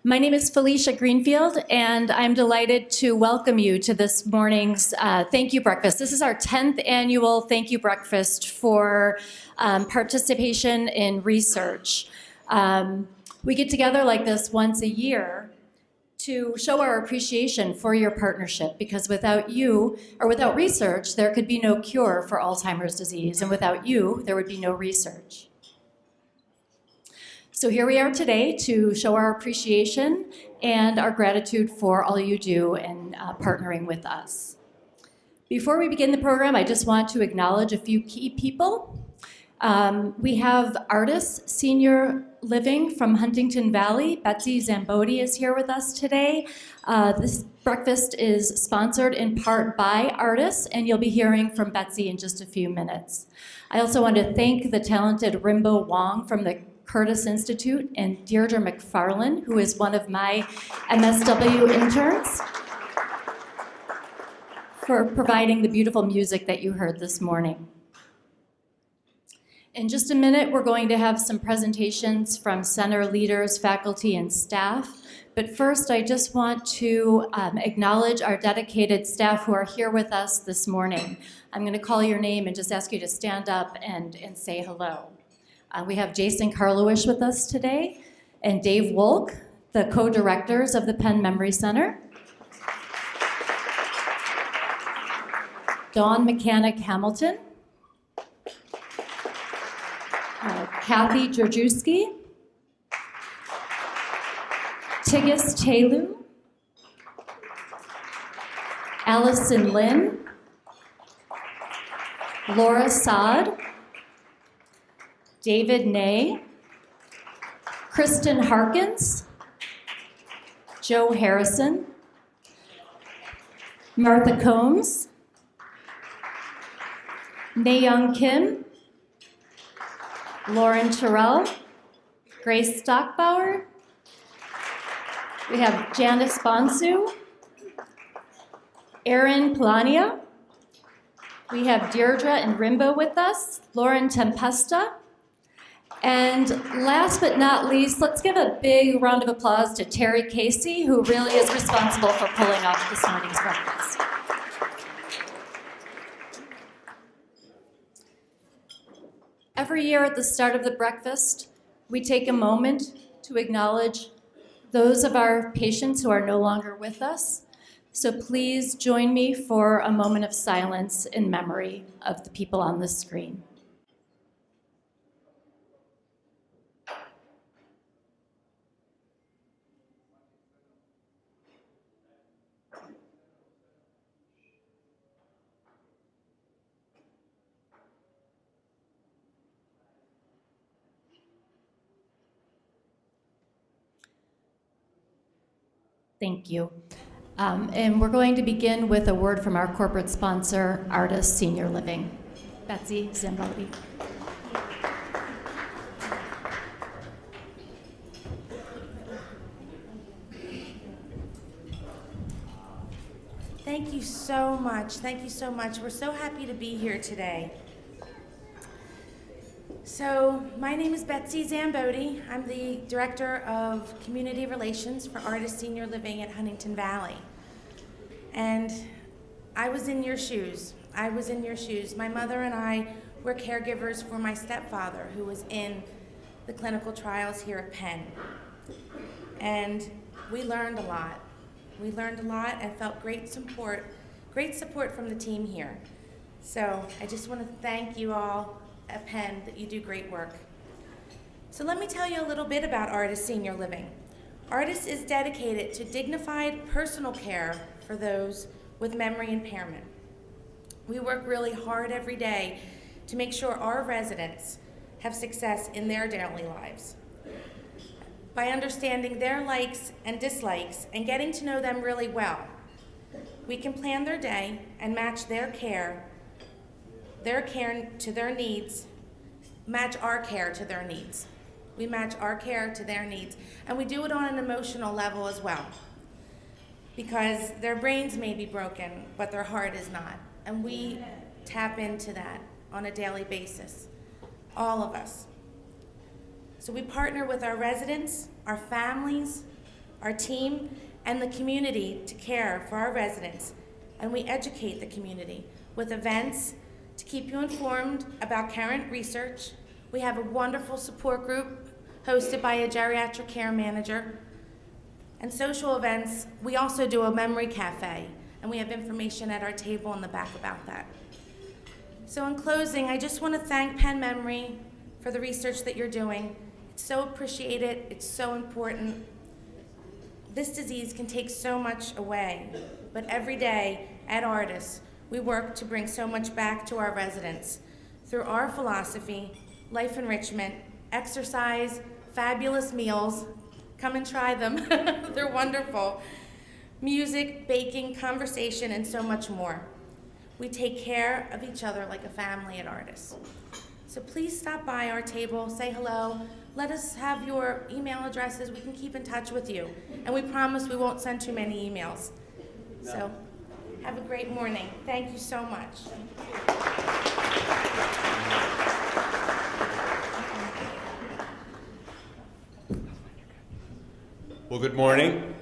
My name is Felicia Greenfield, and I'm delighted to welcome you to this morning's Thank You Breakfast. This is our 10th annual Thank You Breakfast for participation in research. We get together like this once a year to show our appreciation for your partnership, because without you, or without research, there could be no cure for Alzheimer's disease, and without you, there would be no research. So here we are today to show our appreciation and our gratitude for all you do in partnering with us. Before we begin the program, I just want to acknowledge a few key people. We have Artis Senior Living from Huntington Valley. Betsy Zambodi is here with us today. This breakfast is sponsored in part by Artis, and you'll be hearing from Betsy in just a few minutes. I also want to thank the talented Rimbo Wong from the Curtis Institute and Deirdre McFarlane, who is one of my MSW interns, for providing the beautiful music that you heard this morning. In just a minute, we're going to have some presentations from center leaders, faculty, and staff. But first, I just want to acknowledge our dedicated staff who are here with us this morning. I'm going to call your name and just ask you to stand up and say hello. We have Jason Carlowisch with us today, and Dave Wolk, the co-directors of the Penn Memory Center. Dawn Mechanic Hamilton. Kathy Trojanowski. Tigus Tylo. Allison Lynn. Laura Saad. David Ney, Kristen Harkins, Joe Harrison, Martha Combs, Nayoung Kim, Lauren Terrell, Grace Stockbauer. We have Janice Bonsu, Erin Plania. We have Deirdre and Rimbo with us, Lauren Tempesta. And last but not least, let's give a big round of applause to Terry Casey, who really is responsible for pulling off this morning's breakfast. Every year at the start of the breakfast, we take a moment to acknowledge those of our patients who are no longer with us. So please join me for a moment of silence in memory of the people on the screen. Thank you. And we're going to begin with a word from our corporate sponsor, Artis Senior Living. Betsy Zambodi. Thank you so much. Thank you so much. We're so happy to be here today. So my name is Betsy Zambodi. I'm the Director of Community Relations for Artis Senior Living at Huntington Valley. And I was in your shoes. My mother and I were caregivers for my stepfather, who was in the clinical trials here at Penn. And we learned a lot. And felt great support from the team here. So I just want to thank you all at Penn that you do great work. So let me tell you a little bit about Artis Senior Living. Artis is dedicated to dignified personal care for those with memory impairment. We work really hard every day to make sure our residents have success in their daily lives. By understanding their likes and dislikes and getting to know them really well, we can plan their day and match their care to their needs, match our care to their needs. We match our care to their needs, and we do it on an emotional level as well, because their brains may be broken, but their heart is not, and we tap into that on a daily basis, all of us. So we partner with our residents, our families, our team, and the community to care for our residents, and we educate the community with events to keep you informed about current research. We have a wonderful support group hosted by a geriatric care manager. And social events, we also do a memory cafe, and we have information at our table in the back about that. So in closing, I just want to thank Penn Memory for the research that you're doing. It's so appreciated, it's so important. This disease can take so much away, but every day at Artis, we work to bring so much back to our residents through our philosophy, life enrichment, exercise, fabulous meals. Come and try them, they're wonderful. Music, baking, conversation, and so much more. We take care of each other like a family at Artis. So please stop by our table, say hello, let us have your email addresses, we can keep in touch with you. And we promise we won't send too many emails. So have a great morning. Thank you so much. Well, good morning.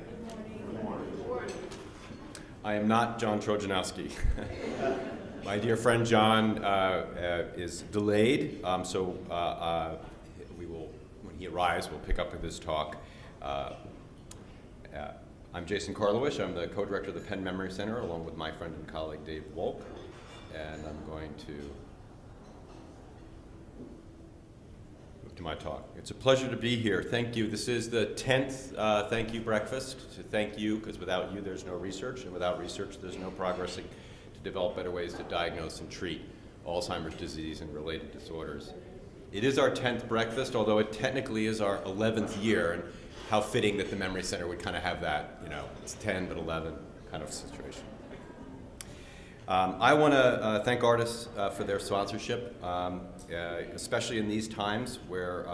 I am not John Trojanowski. My dear friend John is delayed, so we will, when he arrives, we'll pick up with his talk. I'm Jason Carlowisch. I'm the co-director of the Penn Memory Center, along with my friend and colleague Dave Wolk, and I'm going to move to my talk. It's a pleasure to be here. Thank you. This is the 10th thank you breakfast. To thank you, because without you, there's no research, and without research, there's no progress to develop better ways to diagnose and treat Alzheimer's disease and related disorders. It is our 10th breakfast, although it technically is our 11th year, and how fitting that the Memory Center would kind of have that, you know, it's 10 but 11 kind of situation. I want to thank Artis for their sponsorship, especially in these times where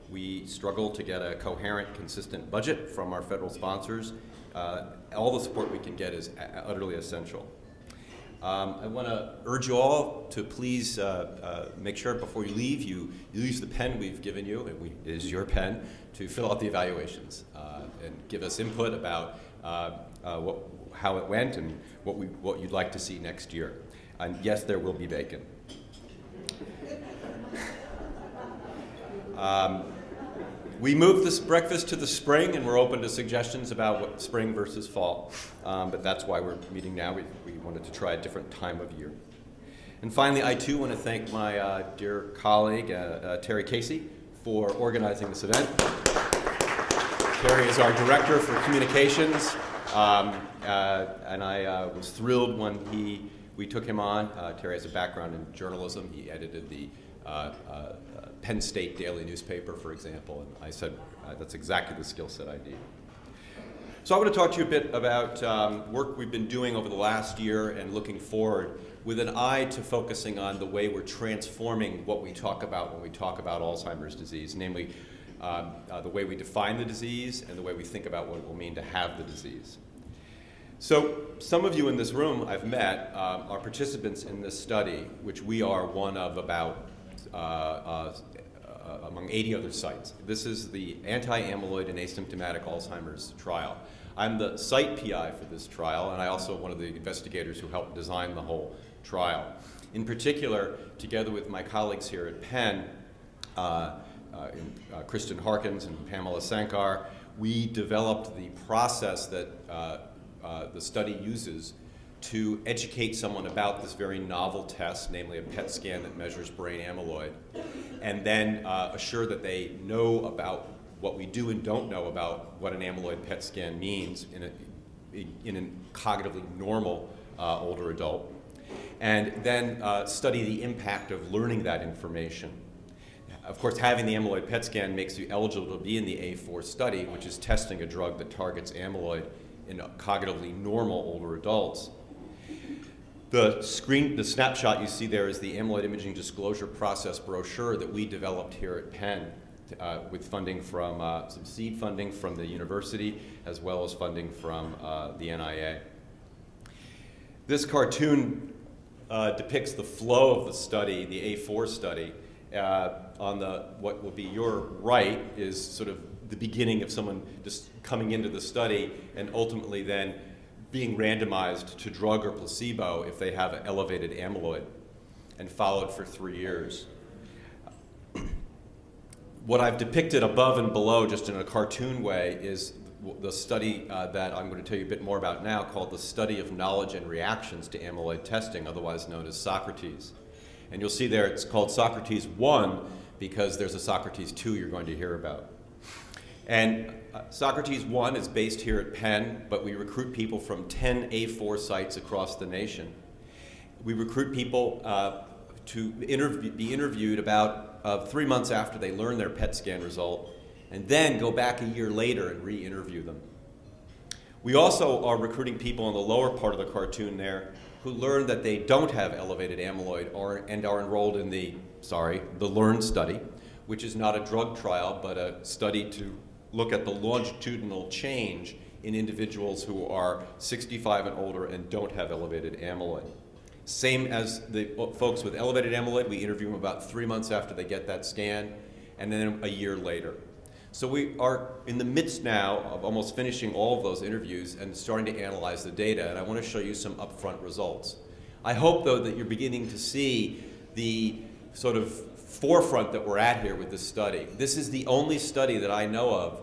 we struggle to get a coherent, consistent budget from our federal sponsors. All the support we can get is utterly essential. I want to urge you all to please make sure before you leave, you use the pen we've given you, and it is your pen, to fill out the evaluations and give us input about how it went and what you'd like to see next year. And yes, there will be bacon. We moved this breakfast to the spring, and we're open to suggestions about what spring versus fall. But that's why we're meeting now. We wanted to try a different time of year. And finally, I too want to thank my dear colleague, Terry Casey, for organizing this event. Terry is our director for communications, and I was thrilled when we took him on. Terry has a background in journalism. He edited the Penn State daily newspaper, for example, and I said, that's exactly the skill set I need. So I want to talk to you a bit about work we've been doing over the last year and looking forward with an eye to focusing on the way we're transforming what we talk about when we talk about Alzheimer's disease, namely the way we define the disease and the way we think about what it will mean to have the disease. So some of you in this room I've met are participants in this study, which we are one of about among 80 other sites. This is the anti-amyloid and asymptomatic Alzheimer's trial. I'm the site PI for this trial, and I also one of the investigators who helped design the whole trial. In particular, together with my colleagues here at Penn, Kristen Harkins and Pamela Sankar, we developed the process that the study uses to educate someone about this very novel test, namely a PET scan that measures brain amyloid, and then assure that they know about what we do and don't know about what an amyloid PET scan means in a cognitively normal older adult, and then study the impact of learning that information. Of course, having the amyloid PET scan makes you eligible to be in the A4 study, which is testing a drug that targets amyloid in cognitively normal older adults. The snapshot you see there is the amyloid imaging disclosure process brochure that we developed here at Penn with funding from some seed funding from the university as well as funding from the NIA. This cartoon depicts the flow of the study, the A4 study. On what will be your right is sort of the beginning of someone just coming into the study and ultimately then being randomized to drug or placebo if they have an elevated amyloid and followed for 3 years. What I've depicted above and below just in a cartoon way is the study that I'm going to tell you a bit more about now, called the Study of Knowledge and Reactions to Amyloid Testing, otherwise known as Socrates. And you'll see there it's called Socrates 1 because there's a Socrates 2 you're going to hear about. And Socrates 1 is based here at Penn, but we recruit people from 10 A4 sites across the nation. We recruit people to be interviewed about 3 months after they learn their PET scan result, and then go back a year later and re-interview them. We also are recruiting people in the lower part of the cartoon there who learn that they don't have elevated amyloid and are enrolled in the LEARN study, which is not a drug trial, but a study to look at the longitudinal change in individuals who are 65 and older and don't have elevated amyloid. Same as the folks with elevated amyloid, we interview them about 3 months after they get that scan, and then a year later. So we are in the midst now of almost finishing all of those interviews and starting to analyze the data, and I want to show you some upfront results. I hope, though, that you're beginning to see the sort of forefront that we're at here with this study. This is the only study that I know of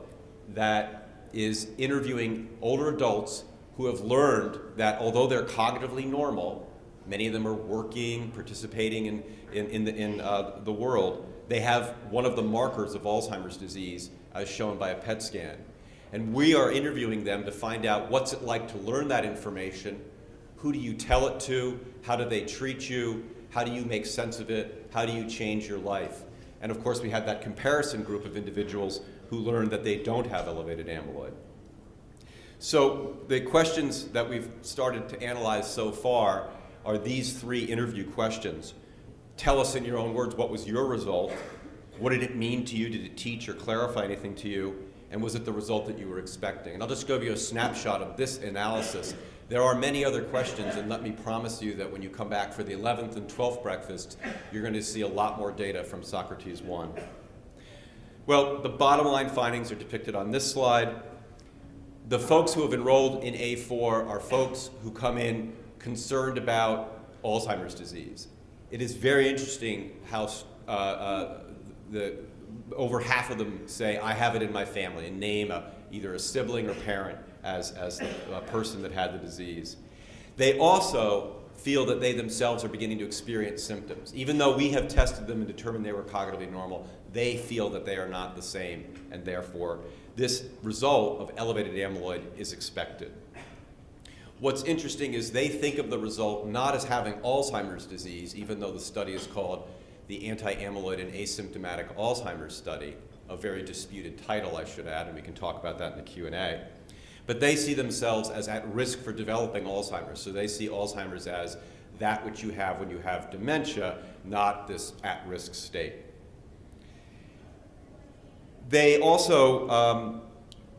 that is interviewing older adults who have learned that although they're cognitively normal, many of them are working, participating in the world, they have one of the markers of Alzheimer's disease as shown by a PET scan. And we are interviewing them to find out what's it like to learn that information, who do you tell it to, how do they treat you, how do you make sense of it, how do you change your life. And of course we had that comparison group of individuals who learned that they don't have elevated amyloid. So the questions that we've started to analyze so far are these 3 interview questions. Tell us in your own words, what was your result? What did it mean to you? Did it teach or clarify anything to you? And was it the result that you were expecting? And I'll just give you a snapshot of this analysis. There are many other questions, and let me promise you that when you come back for the 11th and 12th breakfast, you're going to see a lot more data from Socrates 1. Well, the bottom line findings are depicted on this slide. The folks who have enrolled in A4 are folks who come in concerned about Alzheimer's disease. It is very interesting how over half of them say, I have it in my family, and name either a sibling or parent as a person that had the disease. They also feel that they themselves are beginning to experience symptoms. Even though we have tested them and determined they were cognitively normal, they feel that they are not the same, and therefore this result of elevated amyloid is expected. What's interesting is they think of the result not as having Alzheimer's disease, even though the study is called the Anti-Amyloid and Asymptomatic Alzheimer's Study, a very disputed title, I should add, and we can talk about that in the Q&A. But they see themselves as at risk for developing Alzheimer's. So they see Alzheimer's as that which you have when you have dementia, not this at-risk state. They also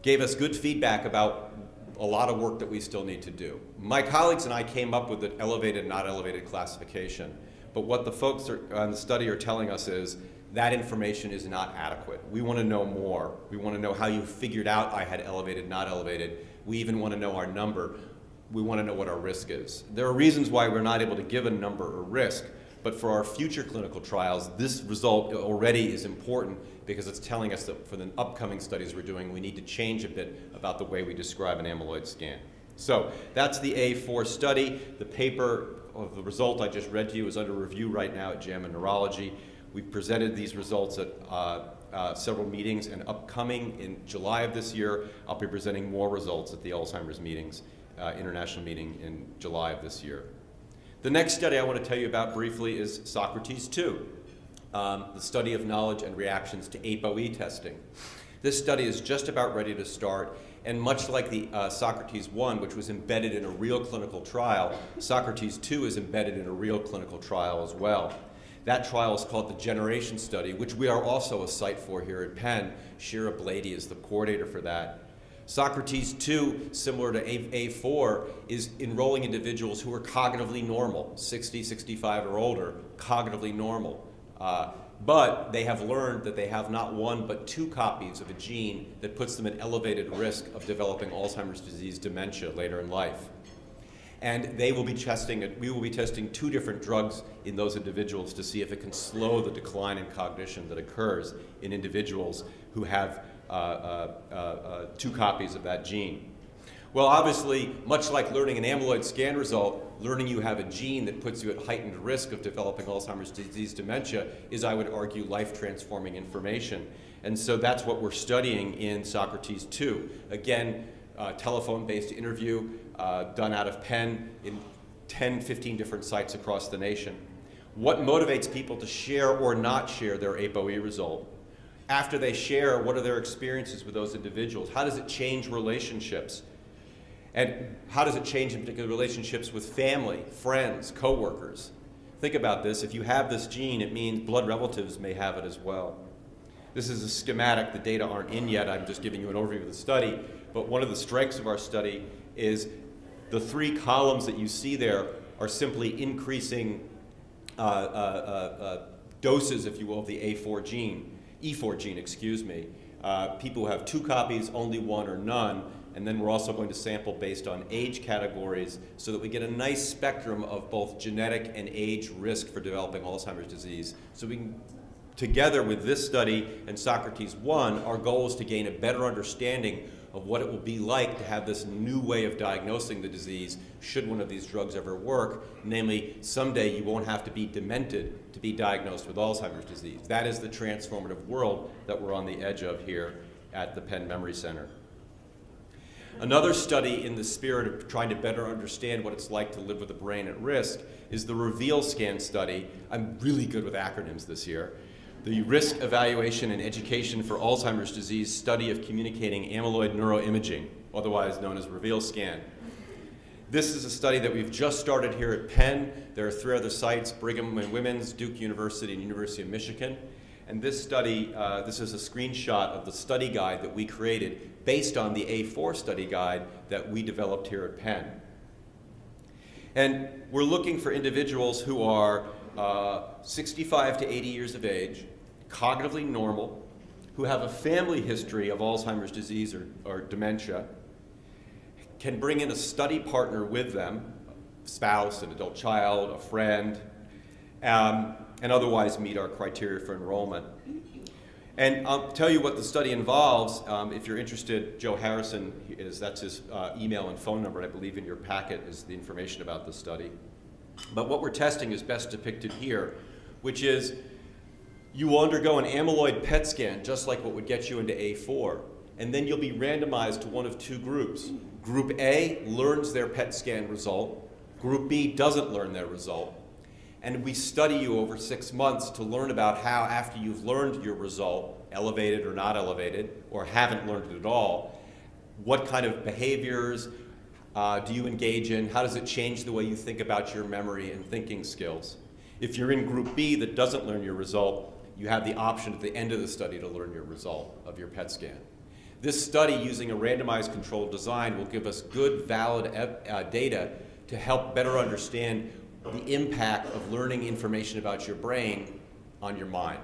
gave us good feedback about a lot of work that we still need to do. My colleagues and I came up with an elevated, not elevated classification. But what the folks on the study are telling us is that information is not adequate. We want to know more. We want to know how you figured out I had elevated, not elevated. We even want to know our number. We want to know what our risk is. There are reasons why we're not able to give a number or risk, but for our future clinical trials, this result already is important because it's telling us that for the upcoming studies we're doing, we need to change a bit about the way we describe an amyloid scan. So that's the A4 study. The paper of the result I just read to you is under review right now at JAMA Neurology. We've presented these results at several meetings, and upcoming in July of this year, I'll be presenting more results at the Alzheimer's meetings, international meeting in July of this year. The next study I want to tell you about briefly is Socrates 2, the study of knowledge and reactions to Apoe testing. This study is just about ready to start, and much like the Socrates 1, which was embedded in a real clinical trial, Socrates 2 is embedded in a real clinical trial as well. That trial is called the Degeneration study, which we are also a site for here at Penn. Shira Blady is the coordinator for that. Socrates 2, similar to A4, is enrolling individuals who are cognitively normal, 60, 65 or older, cognitively normal. but they have learned that they have not one but two copies of a gene that puts them at elevated risk of developing Alzheimer's disease dementia later in life. And we will be testing two different drugs in those individuals to see if it can slow the decline in cognition that occurs in individuals who have two copies of that gene. Well, obviously, much like learning an amyloid scan result, learning you have a gene that puts you at heightened risk of developing Alzheimer's disease dementia is, I would argue, life-transforming information. And so that's what we're studying in Socrates 2. Again, telephone-based interview done out of Penn in 10, 15 different sites across the nation. What motivates people to share or not share their Apoe result? After they share, what are their experiences with those individuals? How does it change relationships? And how does it change in particular relationships with family, friends, coworkers? Think about this. If you have this gene, it means blood relatives may have it as well. This is a schematic. The data aren't in yet. I'm just giving you an overview of the study. But one of the strengths of our study is the three columns that you see there are simply increasing doses, if you will, of the E4 gene, excuse me. People who have two copies, only one, or none. And then we're also going to sample based on age categories so that we get a nice spectrum of both genetic and age risk for developing Alzheimer's disease. So we can, together with this study and Socrates 1, our goal is to gain a better understanding of what it will be like to have this new way of diagnosing the disease should one of these drugs ever work. Namely, someday you won't have to be demented to be diagnosed with Alzheimer's disease. That is the transformative world that we're on the edge of here at the Penn Memory Center. Another study in the spirit of trying to better understand what it's like to live with a brain at risk is the REVEAL scan study. I'm really good with acronyms this year. The Risk Evaluation and Education for Alzheimer's Disease Study of Communicating Amyloid Neuroimaging, otherwise known as REVEAL scan. This is a study that we've just started here at Penn. There are 3 other sites, Brigham and Women's, Duke University, and University of Michigan. And this study, this is a screenshot of the study guide that we created based on the A4 study guide that we developed here at Penn. And we're looking for individuals who are 65 to 80 years of age, cognitively normal, who have a family history of Alzheimer's disease or dementia, can bring in a study partner with them, spouse, an adult child, a friend, and otherwise meet our criteria for enrollment. And I'll tell you what the study involves. If you're interested, Joe Harrison, that's his email and phone number, and I believe in your packet is the information about the study. But what we're testing is best depicted here, which is you will undergo an amyloid PET scan, just like what would get you into A4, and then you'll be randomized to one of 2 groups. Group A learns their PET scan result. Group B doesn't learn their result. And we study you over 6 months to learn about how, after you've learned your result, elevated or not elevated, or haven't learned it at all, what kind of behaviors do you engage in? How does it change the way you think about your memory and thinking skills? If you're in Group B that doesn't learn your result, you have the option at the end of the study to learn your result of your PET scan. This study, using a randomized controlled design, will give us good, valid data to help better understand the impact of learning information about your brain on your mind.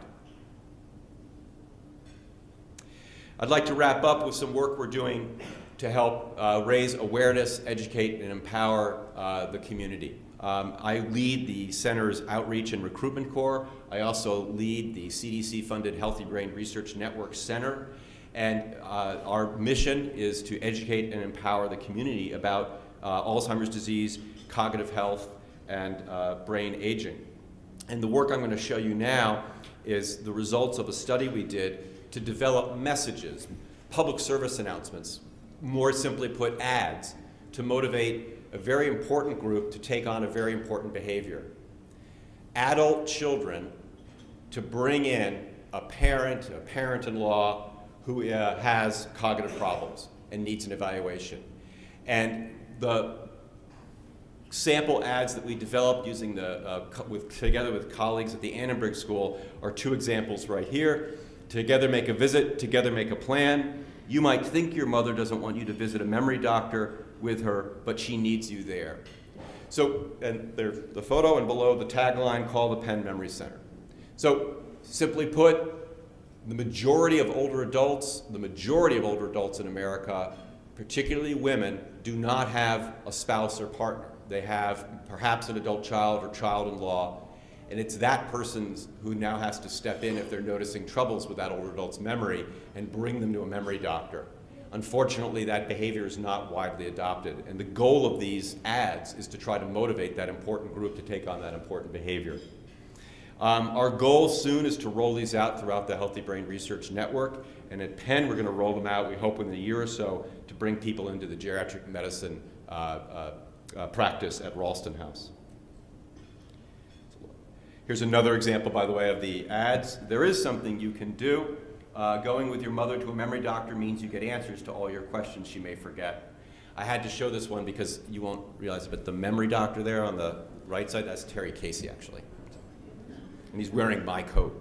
I'd like to wrap up with some work we're doing to help raise awareness, educate, and empower the community. I lead the center's outreach and recruitment corps. I also lead the CDC-funded Healthy Brain Research Network Center. And our mission is to educate and empower the community about Alzheimer's disease, cognitive health, and brain aging. And the work I'm going to show you now is the results of a study we did to develop messages, public service announcements, more simply put, ads, to motivate a very important group to take on a very important behavior. Adult children to bring in a parent-in-law who has cognitive problems and needs an evaluation. And the sample ads that we developed using together with colleagues at the Annenberg School are 2 examples right here. Together make a visit, together make a plan. You might think your mother doesn't want you to visit a memory doctor with her, but she needs you there. So, and there's the photo, and below the tagline, call the Penn Memory Center. So Simply put, the majority of older adults in America, particularly women, do not have a spouse or partner. They have perhaps an adult child or child-in-law, and it's that person who now has to step in if they're noticing troubles with that older adult's memory and bring them to a memory doctor. Unfortunately, that behavior is not widely adopted, and the goal of these ads is to try to motivate that important group to take on that important behavior. Our goal soon is to roll these out throughout the Healthy Brain Research Network, and at Penn we're going to roll them out, we hope, within a year or so to bring people into the geriatric medicine practice at Ralston House. Here's another example, by the way, of the ads. There is something you can do. Going with your mother to a memory doctor means you get answers to all your questions she may forget. I had to show this one because you won't realize it, but the memory doctor there on the right side, that's Terry Casey, actually. And he's wearing my coat.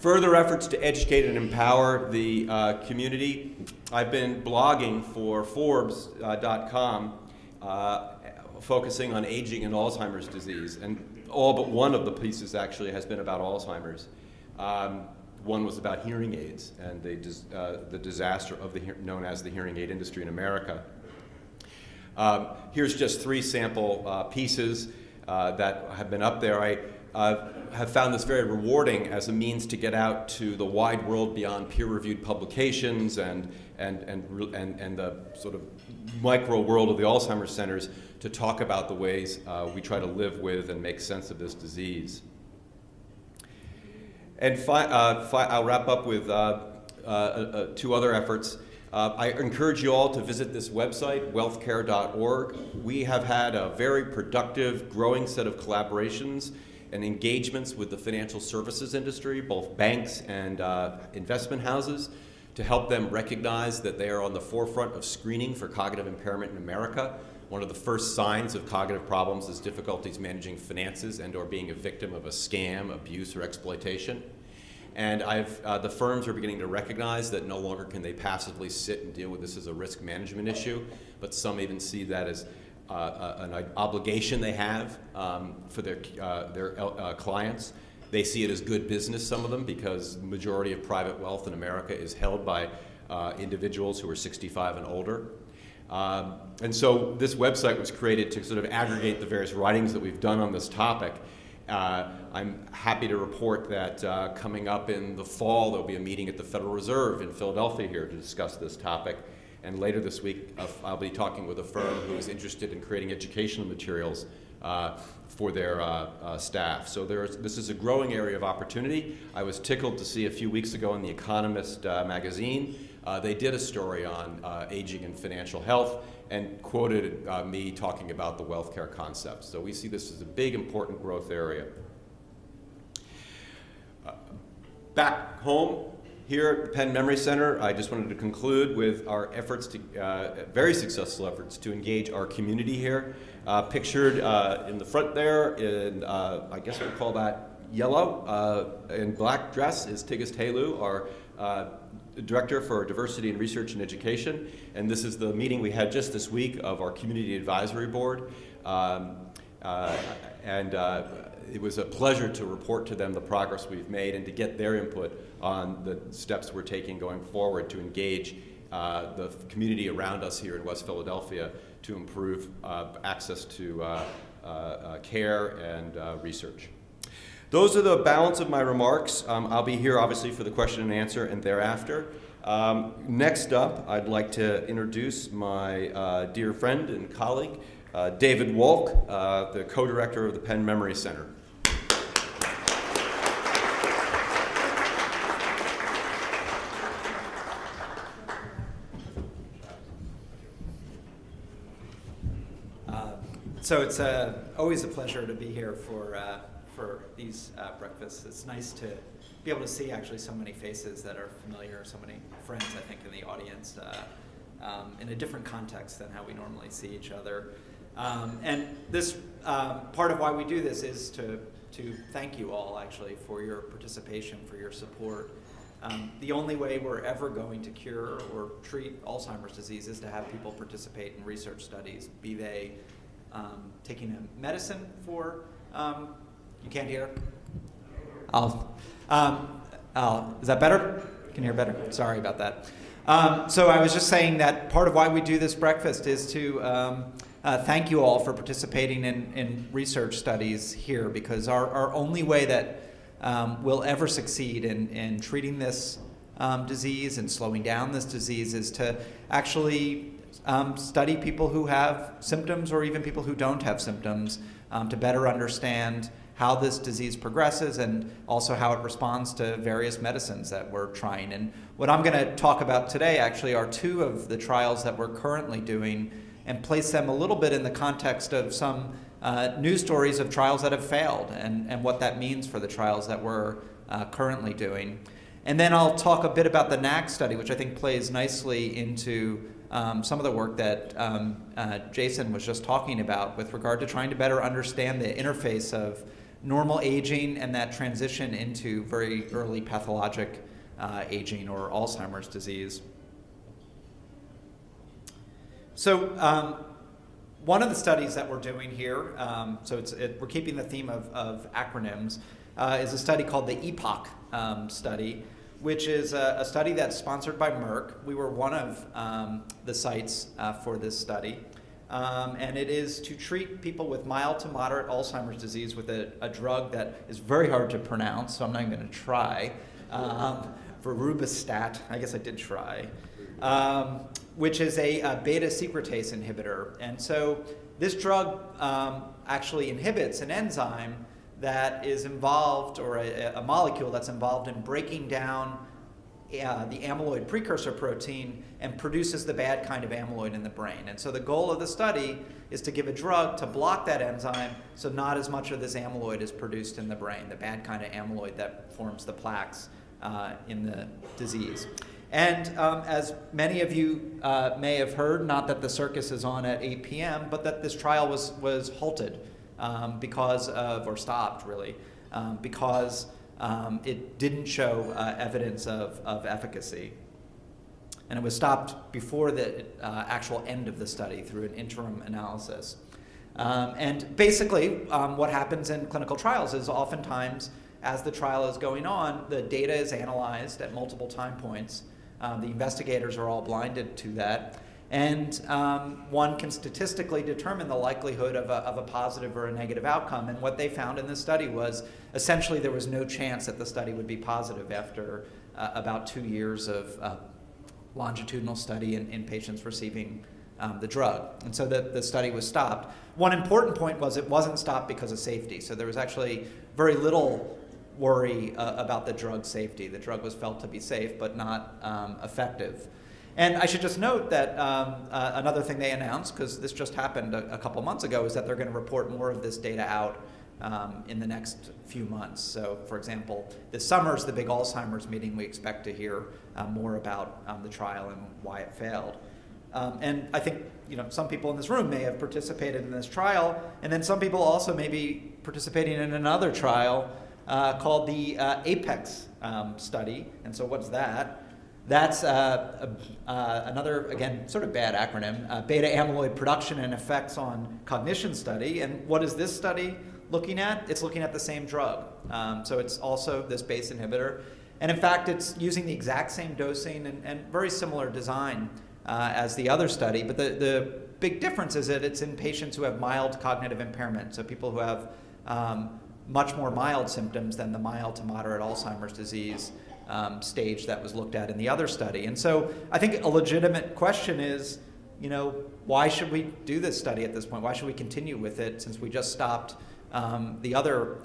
Further efforts to educate and empower the community. I've been blogging for Forbes.com, focusing on aging and Alzheimer's disease, and all but one of the pieces actually has been about Alzheimer's. One was about hearing aids and the disaster of known as the hearing aid industry in America. Here's just 3 sample pieces that have been up there. I have found this very rewarding as a means to get out to the wide world beyond peer-reviewed publications and the sort of micro world of the Alzheimer's centers to talk about the ways we try to live with and make sense of this disease. And I'll wrap up with 2 other efforts. I encourage you all to visit this website, wealthcare.org. We have had a very productive, growing set of collaborations and engagements with the financial services industry, both banks and investment houses, to help them recognize that they are on the forefront of screening for cognitive impairment in America. One of the first signs of cognitive problems is difficulties managing finances and or being a victim of a scam, abuse, or exploitation. And the firms are beginning to recognize that no longer can they passively sit and deal with this as a risk management issue, but some even see that as an obligation they have for their clients. They see it as good business, some of them, because the majority of private wealth in America is held by individuals who are 65 and older. And so this website was created to sort of aggregate the various writings that we've done on this topic. I'm happy to report that coming up in the fall, there'll be a meeting at the Federal Reserve in Philadelphia here to discuss this topic. And later this week, I'll be talking with a firm who is interested in creating educational materials for their staff. So this is a growing area of opportunity. I was tickled to see a few weeks ago in The Economist magazine, they did a story on aging and financial health and quoted me talking about the wealth care concept. So we see this as a big, important growth area. Back home, here at the Penn Memory Center, I just wanted to conclude with our efforts very successful efforts to engage our community here. Pictured in the front there, in I guess we'll call that yellow, in black dress is Tigus Tylo, our Director for Diversity and Research and Education. And this is the meeting we had just this week of our Community Advisory Board. It was a pleasure to report to them the progress we've made and to get their input on the steps we're taking going forward to engage the community around us here in West Philadelphia to improve access to care and research. Those are the balance of my remarks. I'll be here obviously for the question and answer and thereafter. Next up, I'd like to introduce my dear friend and colleague, David Wolk, the co-director of the Penn Memory Center. So it's always a pleasure to be here for these breakfasts. It's nice to be able to see actually so many faces that are familiar, so many friends, I think, in the audience in a different context than how we normally see each other. And this part of why we do this is to thank you all, actually, for your participation, for your support. The only way we're ever going to cure or treat Alzheimer's disease is to have people participate in research studies, be they taking a medicine for, you can't hear? Is that better? Can you hear better? Sorry about that. So I was just saying that part of why we do this breakfast is to thank you all for participating in research studies here, because our only way that we'll ever succeed in treating this disease and slowing down this disease is to actually study people who have symptoms or even people who don't have symptoms to better understand how this disease progresses and also how it responds to various medicines that we're trying. And what I'm going to talk about today actually are two of the trials that we're currently doing and place them a little bit in the context of some news stories of trials that have failed and what that means for the trials that we're currently doing. And then I'll talk a bit about the Knack study, which I think plays nicely into some of the work that Jason was just talking about with regard to trying to better understand the interface of normal aging and that transition into very early pathologic aging or Alzheimer's disease. So one of the studies that we're doing here, we're keeping the theme of acronyms, is a study called the Epoch Study, which is a study that's sponsored by Merck. We were one of the sites for this study. And it is to treat people with mild to moderate Alzheimer's disease with a drug that is very hard to pronounce, so I'm not even going to try, Verubistat, I guess I did try, which is a beta secretase inhibitor. And so this drug actually inhibits an enzyme that is involved, or a molecule that's involved in breaking down the amyloid precursor protein and produces the bad kind of amyloid in the brain. And so the goal of the study is to give a drug to block that enzyme so not as much of this amyloid is produced in the brain, the bad kind of amyloid that forms the plaques in the disease. And as many of you may have heard, not that the circus is on at 8 p.m., but that this trial was halted because of, or stopped really, because it didn't show evidence of efficacy. And it was stopped before the actual end of the study through an interim analysis. And basically, what happens in clinical trials is oftentimes, as the trial is going on, the data is analyzed at multiple time points. The investigators are all blinded to that. And one can statistically determine the likelihood of a positive or a negative outcome. And what they found in this study was essentially there was no chance that the study would be positive after about 2 years of longitudinal study in patients receiving the drug. And so the study was stopped. One important point was it wasn't stopped because of safety. So there was actually very little worry about the drug safety. The drug was felt to be safe but not effective. And I should just note that another thing they announced, because this just happened a couple months ago, is that they're going to report more of this data out in the next few months. So, for example, this summer is the big Alzheimer's meeting. We expect to hear more about the trial and why it failed. And I think some people in this room may have participated in this trial, and then some people also may be participating in another trial called the Apex Study. And so what's that? That's another, again, sort of bad acronym, beta amyloid production and effects on cognition study. And what is this study looking at? It's looking at the same drug. So it's also this BACE inhibitor. And in fact, it's using the exact same dosing and very similar design as the other study. But the big difference is that it's in patients who have mild cognitive impairment, so people who have much more mild symptoms than the mild to moderate Alzheimer's disease stage that was looked at in the other study. And so I think a legitimate question is, why should we do this study at this point? Why should we continue with it since we just stopped the other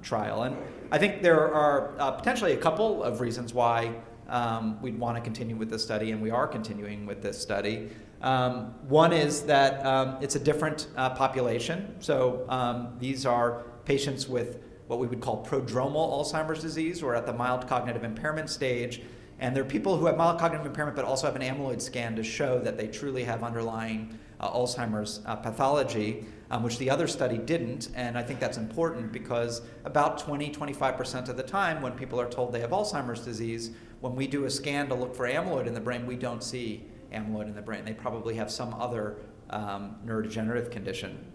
trial? And I think there are potentially a couple of reasons why we'd want to continue with this study, and we are continuing with this study. One is that it's a different population. So these are patients with what we would call prodromal Alzheimer's disease, or at the mild cognitive impairment stage. And they're people who have mild cognitive impairment but also have an amyloid scan to show that they truly have underlying Alzheimer's pathology, which the other study didn't. And I think that's important because about 20-25% of the time when people are told they have Alzheimer's disease, when we do a scan to look for amyloid in the brain, we don't see amyloid in the brain. They probably have some other neurodegenerative condition.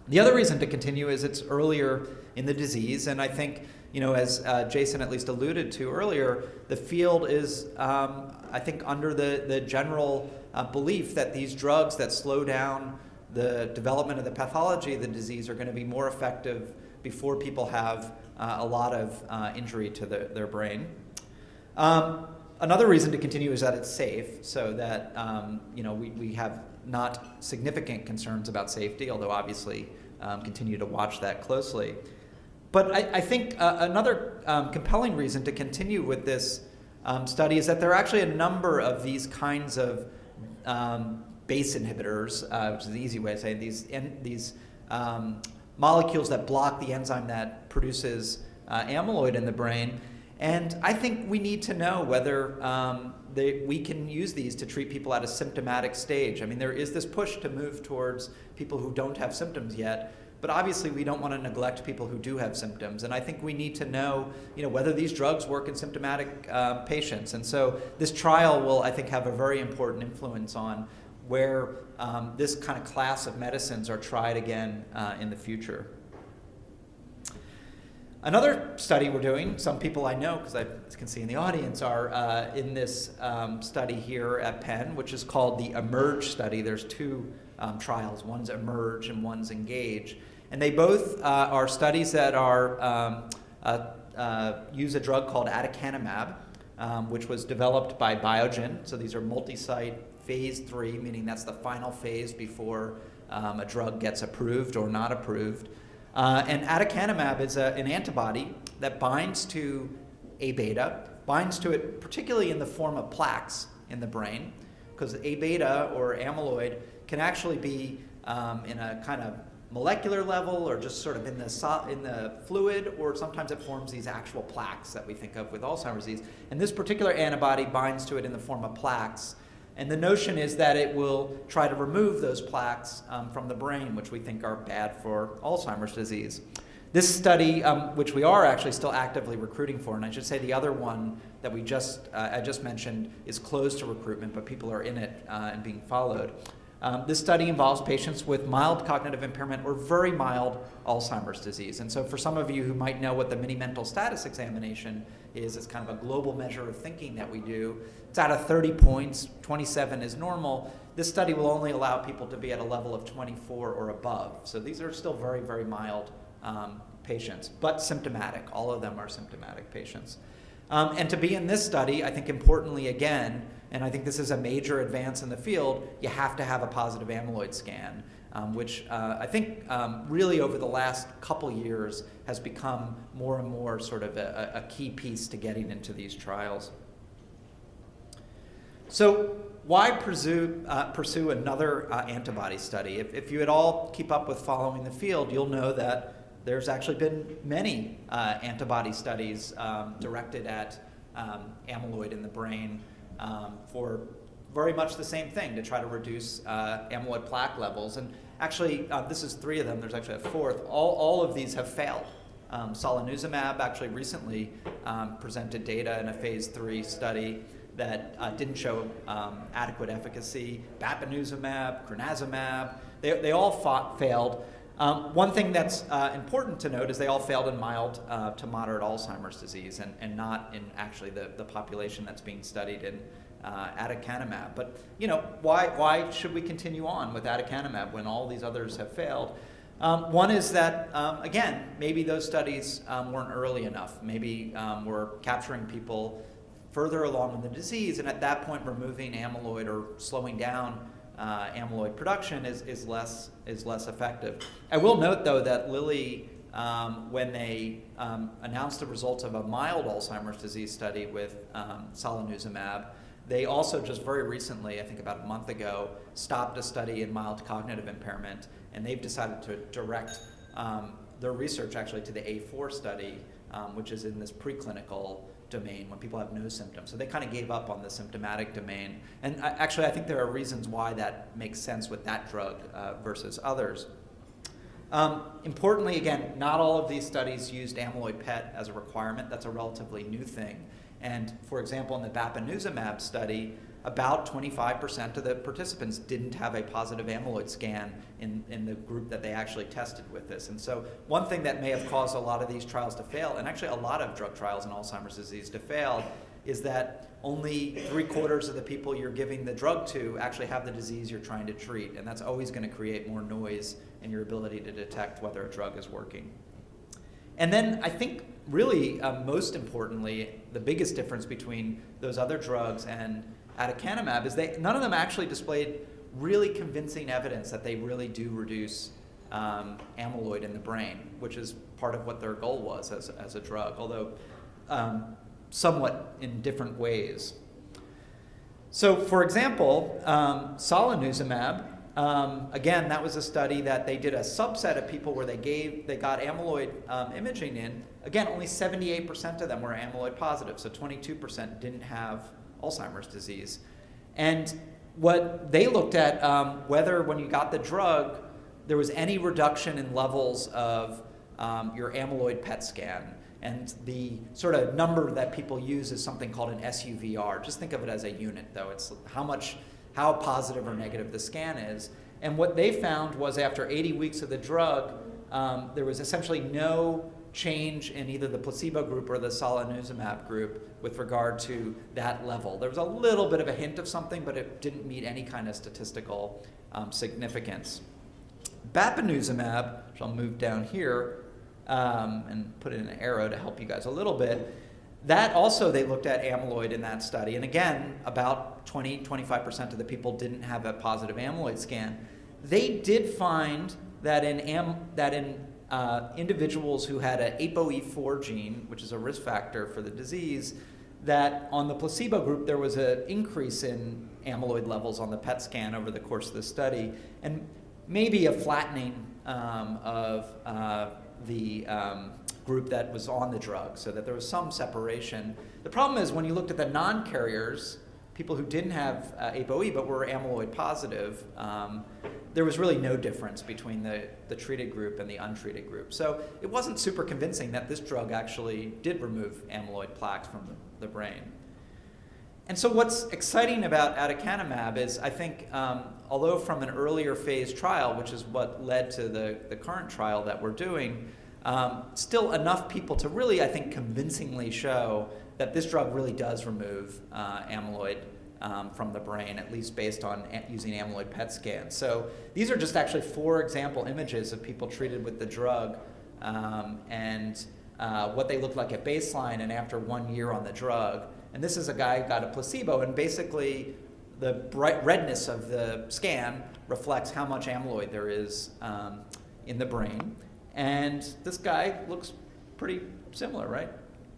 The other reason to continue is it's earlier in the disease, and I think as Jason at least alluded to earlier, the field is, I think, under the general belief that these drugs that slow down the development of the pathology of the disease are going to be more effective before people have a lot of injury to their brain. Another reason to continue is that it's safe, so that we have not significant concerns about safety, although obviously continue to watch that closely. But I think another compelling reason to continue with this study is that there are actually a number of these kinds of base inhibitors, which is the easy way of saying these molecules that block the enzyme that produces amyloid in the brain. And I think we need to know whether we can use these to treat people at a symptomatic stage. I mean, there is this push to move towards people who don't have symptoms yet, but obviously we don't want to neglect people who do have symptoms. And I think we need to know, whether these drugs work in symptomatic patients. And so this trial will, I think, have a very important influence on where this kind of class of medicines are tried again in the future. Another study we're doing, some people I know, because I can see in the audience, are in this study here at Penn, which is called the Emerge study. There's two trials. One's Emerge and one's Engage. And they both are studies that are use a drug called aducanumab, which was developed by Biogen. So these are multi-site phase 3, meaning that's the final phase before a drug gets approved or not approved. And aducanumab is an antibody that binds to A-beta, binds to it particularly in the form of plaques in the brain, because A-beta or amyloid can actually be in a kind of molecular level or just sort of in the fluid, or sometimes it forms these actual plaques that we think of with Alzheimer's disease. And this particular antibody binds to it in the form of plaques. And the notion is that it will try to remove those plaques from the brain, which we think are bad for Alzheimer's disease. This study, which we are actually still actively recruiting for, and I should say the other one that I just mentioned is closed to recruitment, but people are in it and being followed. This study involves patients with mild cognitive impairment or very mild Alzheimer's disease. And so for some of you who might know what the mini mental status examination is, it's kind of a global measure of thinking that we do. It's out of 30 points, 27 is normal. This study will only allow people to be at a level of 24 or above. So these are still very, very mild patients, but symptomatic. All of them are symptomatic patients. And to be in this study, I think importantly again, and I think this is a major advance in the field, you have to have a positive amyloid scan, which I think really over the last couple years has become more and more sort of a key piece to getting into these trials. So why pursue another antibody study? If you at all keep up with following the field, you'll know that there's actually been many antibody studies directed at amyloid in the brain for very much the same thing, to try to reduce amyloid plaque levels. And actually, this is 3 of them. There's actually a 4th. All of these have failed. Solanezumab actually recently presented data in a phase 3 study that didn't show adequate efficacy. Bapineuzumab, crenezumab, they all failed. One thing that's important to note is they all failed in mild to moderate Alzheimer's disease and not in actually the population that's being studied in aducanumab. But why should we continue on with aducanumab when all these others have failed? One is that, again, maybe those studies weren't early enough. Maybe we're capturing people further along in the disease, and at that point removing amyloid or slowing down amyloid production is less effective. I will note, though, that Lilly, when they announced the results of a mild Alzheimer's disease study with solanezumab, they also just very recently, I think about a month ago, stopped a study in mild cognitive impairment, and they've decided to direct their research actually to the A4 study, which is in this preclinical domain when people have no symptoms. So they kind of gave up on the symptomatic domain. And actually, I think there are reasons why that makes sense with that drug versus others. Importantly, again, not all of these studies used amyloid PET as a requirement. That's a relatively new thing. And for example, in the bapineuzumab study, about 25% of the participants didn't have a positive amyloid scan in the group that they actually tested with this. And so one thing that may have caused a lot of these trials to fail, and actually a lot of drug trials in Alzheimer's disease to fail, is that only 3/4 of the people you're giving the drug to actually have the disease you're trying to treat. And that's always going to create more noise in your ability to detect whether a drug is working. And then I think really most importantly, the biggest difference between those other drugs and aducanumab is none of them actually displayed really convincing evidence that they really do reduce amyloid in the brain, which is part of what their goal was as a drug, although somewhat in different ways. So for example, solanezumab, again, that was a study that they did a subset of people where they got amyloid imaging in. Again, only 78% of them were amyloid positive, so 22% didn't have Alzheimer's disease. And what they looked at, whether when you got the drug, there was any reduction in levels of your amyloid PET scan. And the sort of number that people use is something called an SUVR. Just think of it as a unit, though. It's how positive or negative the scan is. And what they found was after 80 weeks of the drug, there was essentially no change in either the placebo group or the solanezumab group with regard to that level. There was a little bit of a hint of something, but it didn't meet any kind of statistical significance. Bapineuzumab, which I'll move down here and put in an arrow to help you guys a little bit, that also they looked at amyloid in that study. And again, about 20-25% of the people didn't have a positive amyloid scan. They did find that in individuals who had an ApoE4 gene, which is a risk factor for the disease, that on the placebo group there was an increase in amyloid levels on the PET scan over the course of the study, and maybe a flattening of the group that was on the drug, so that there was some separation. The problem is when you looked at the non-carriers, people who didn't have ApoE but were amyloid positive, there was really no difference between the treated group and the untreated group. So it wasn't super convincing that this drug actually did remove amyloid plaques from the brain. And so what's exciting about aducanumab is, I think, although from an earlier phase trial, which is what led to the current trial that we're doing, still enough people to really, I think, convincingly show that this drug really does remove amyloid from the brain, at least based on using amyloid PET scans. So these are just actually 4 example images of people treated with the drug and what they looked like at baseline and after 1 year on the drug. And this is a guy who got a placebo, and basically the bright redness of the scan reflects how much amyloid there is in the brain. And this guy looks pretty similar, right?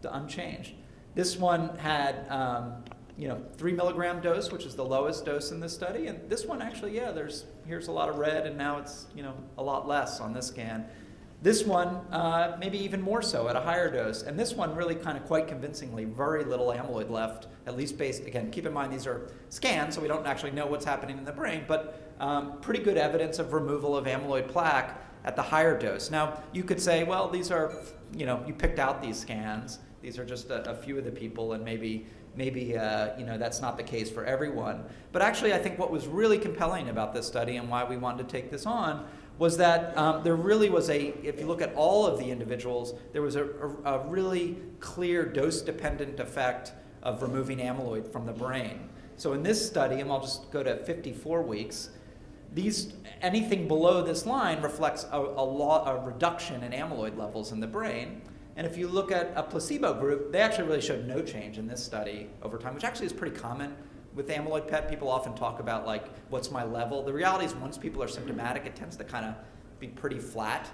Unchanged. This one had 3 milligram dose, which is the lowest dose in this study. And this one actually, here's a lot of red, and now it's a lot less on this scan. This one, maybe even more so at a higher dose. And this one really kind of quite convincingly, very little amyloid left, at least based, again, keep in mind these are scans, so we don't actually know what's happening in the brain, but pretty good evidence of removal of amyloid plaque at the higher dose. Now, you could say, well, these are, you picked out these scans. These are just a few of the people, and maybe that's not the case for everyone. But actually, I think what was really compelling about this study and why we wanted to take this on was that there really was if you look at all of the individuals, there was a really clear dose-dependent effect of removing amyloid from the brain. So in this study, and I'll just go to 54 weeks, anything below this line reflects a reduction in amyloid levels in the brain. And if you look at a placebo group, they actually really showed no change in this study over time, which actually is pretty common. With amyloid PET, people often talk about, what's my level? The reality is once people are symptomatic, it tends to kind of be pretty flat.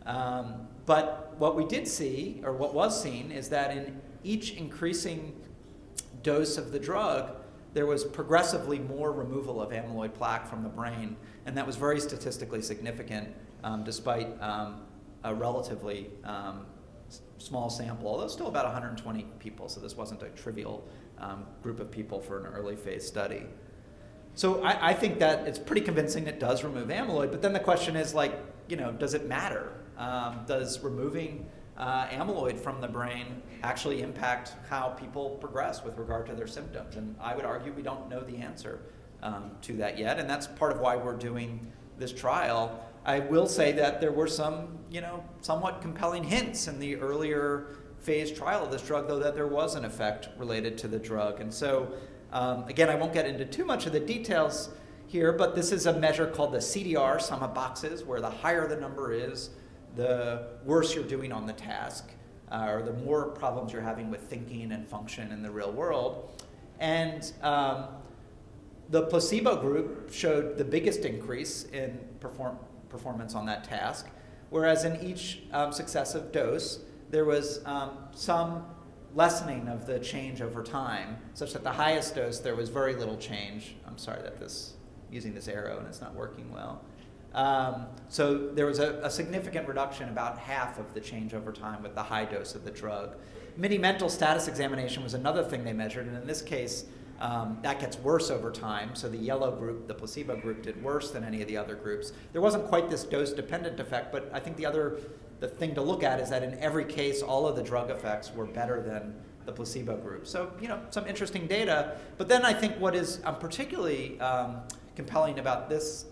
But what we did see, or what was seen, is that in each increasing dose of the drug, there was progressively more removal of amyloid plaque from the brain, and that was very statistically significant despite a relatively small sample, although still about 120 people, so this wasn't a trivial group of people for an early phase study. So I think that it's pretty convincing it does remove amyloid, but then the question is does it matter? Does removing amyloid from the brain actually impact how people progress with regard to their symptoms? And I would argue we don't know the answer to that yet, and that's part of why we're doing this trial. I will say that there were some, somewhat compelling hints in the earlier phase trial of this drug, though, that there was an effect related to the drug. And so, again, I won't get into too much of the details here, but this is a measure called the CDR, sum of boxes, where the higher the number is, the worse you're doing on the task, or the more problems you're having with thinking and function in the real world. And the placebo group showed the biggest increase in performance on that task, whereas in each successive dose, there was some lessening of the change over time, such that the highest dose, there was very little change. I'm sorry that using this arrow and it's not working well. So there was a significant reduction, about half of the change over time with the high dose of the drug. Mini-mental status examination was another thing they measured, and in this case, that gets worse over time. So the yellow group, the placebo group, did worse than any of the other groups. There wasn't quite this dose-dependent effect, but I think the thing to look at is that in every case, all of the drug effects were better than the placebo group. So, some interesting data. But then I think what is particularly compelling about this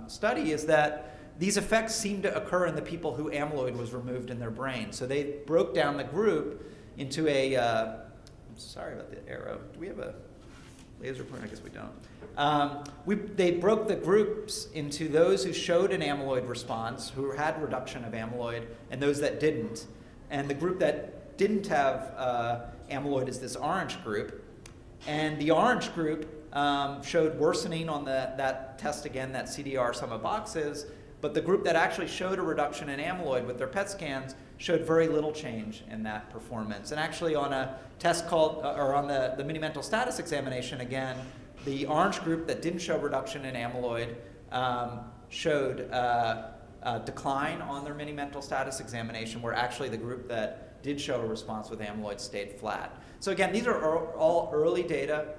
study is that these effects seem to occur in the people who amyloid was removed in their brain. So they broke down the group into I'm sorry about the arrow. Do we have a laser pointer? I guess we don't. They broke the groups into those who showed an amyloid response, who had reduction of amyloid, and those that didn't. And the group that didn't have amyloid is this orange group. And the orange group showed worsening on that test again, that CDR sum of boxes, but the group that actually showed a reduction in amyloid with their PET scans showed very little change in that performance. And actually on a test on the mini-mental status examination, again, the orange group that didn't show reduction in amyloid showed a decline on their mini-mental status examination, where actually the group that did show a response with amyloid stayed flat. So again, these are all early data.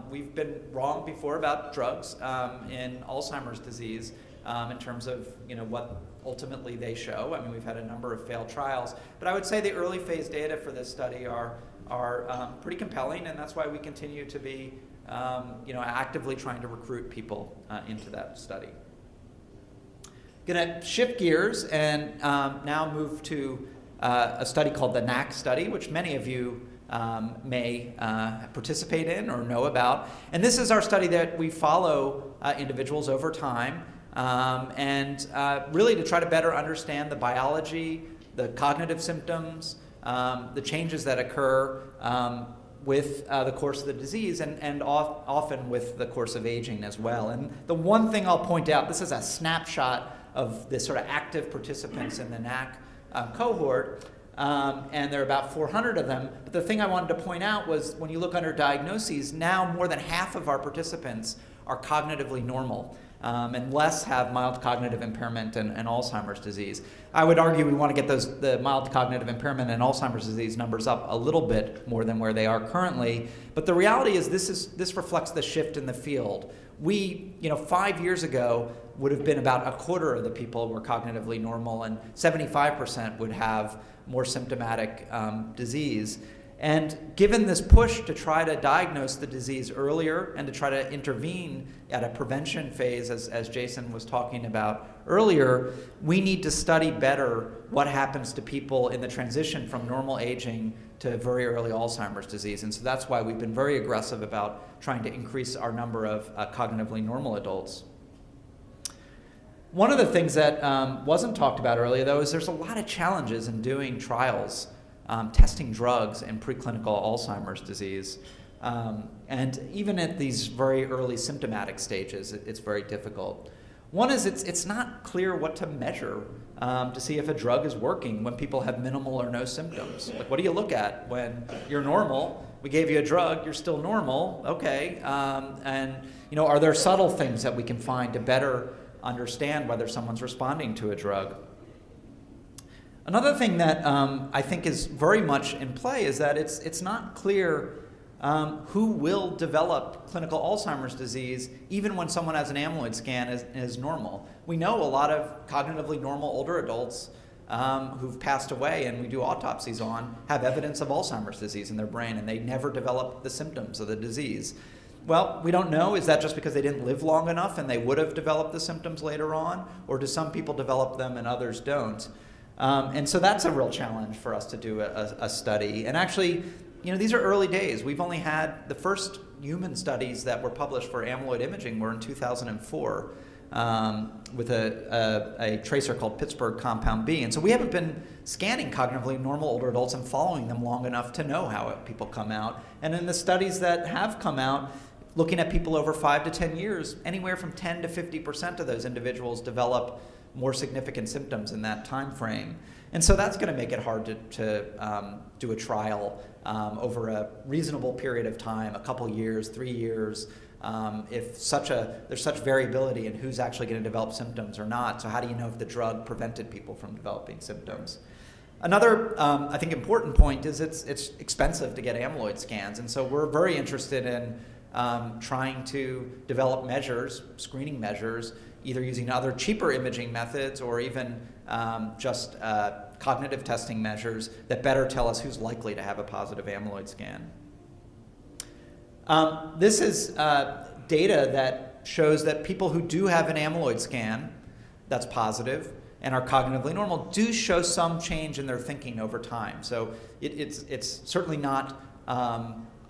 We've been wrong before about drugs in Alzheimer's disease in terms of what ultimately they show. I mean, we've had a number of failed trials, but I would say the early phase data for this study are pretty compelling, and that's why we continue to be actively trying to recruit people into that study. Going to shift gears and now move to a study called the Knack Study, which many of you may participate in or know about. And this is our study that we follow individuals over time and really to try to better understand the biology, the cognitive symptoms, the changes that occur with the course of the disease and often with the course of aging as well. And the one thing I'll point out, this is a snapshot of the sort of active participants in the Knack cohort. And there are about 400 of them. But the thing I wanted to point out was when you look under diagnoses, now more than half of our participants are cognitively normal and less have mild cognitive impairment and Alzheimer's disease. I would argue we want to get the mild cognitive impairment and Alzheimer's disease numbers up a little bit more than where they are currently. But the reality is this reflects the shift in the field. We, 5 years ago, would have been about a quarter of the people were cognitively normal, and 75% would have more symptomatic disease. And given this push to try to diagnose the disease earlier and to try to intervene at a prevention phase, as Jason was talking about earlier, we need to study better what happens to people in the transition from normal aging to very early Alzheimer's disease. And so that's why we've been very aggressive about trying to increase our number of cognitively normal adults. One of the things that wasn't talked about earlier, though, is there's a lot of challenges in doing trials, testing drugs in preclinical Alzheimer's disease. And even at these very early symptomatic stages, it's very difficult. One is it's not clear what to measure to see if a drug is working when people have minimal or no symptoms. Like, what do you look at when you're normal? We gave you a drug, you're still normal, okay. And are there subtle things that we can find to better understand whether someone's responding to a drug? Another thing that I think is very much in play is that it's not clear who will develop clinical Alzheimer's disease even when someone has an amyloid scan is normal. We know a lot of cognitively normal older adults who've passed away and we do autopsies on have evidence of Alzheimer's disease in their brain, and they never developed the symptoms of the disease. Well, we don't know. Is that just because they didn't live long enough and they would have developed the symptoms later on? Or do some people develop them and others don't? And so that's a real challenge for us to do a study. And actually, these are early days. We've only had the first human studies that were published for amyloid imaging were in 2004 with a tracer called Pittsburgh compound B. And so we haven't been scanning cognitively normal older adults and following them long enough to know how people come out. And in the studies that have come out, looking at people over 5 to 10 years, anywhere from 10 to 50% of those individuals develop more significant symptoms in that time frame. And so that's going to make it hard to do a trial over a reasonable period of time, a couple years, 3 years, if there's such variability in who's actually going to develop symptoms or not. So how do you know if the drug prevented people from developing symptoms? Another, I think, important point is it's expensive to get amyloid scans. And so we're very interested in trying to develop measures, screening measures, either using other cheaper imaging methods or even just cognitive testing measures that better tell us who's likely to have a positive amyloid scan. This is data that shows that people who do have an amyloid scan that's positive and are cognitively normal do show some change in their thinking over time. So it's certainly not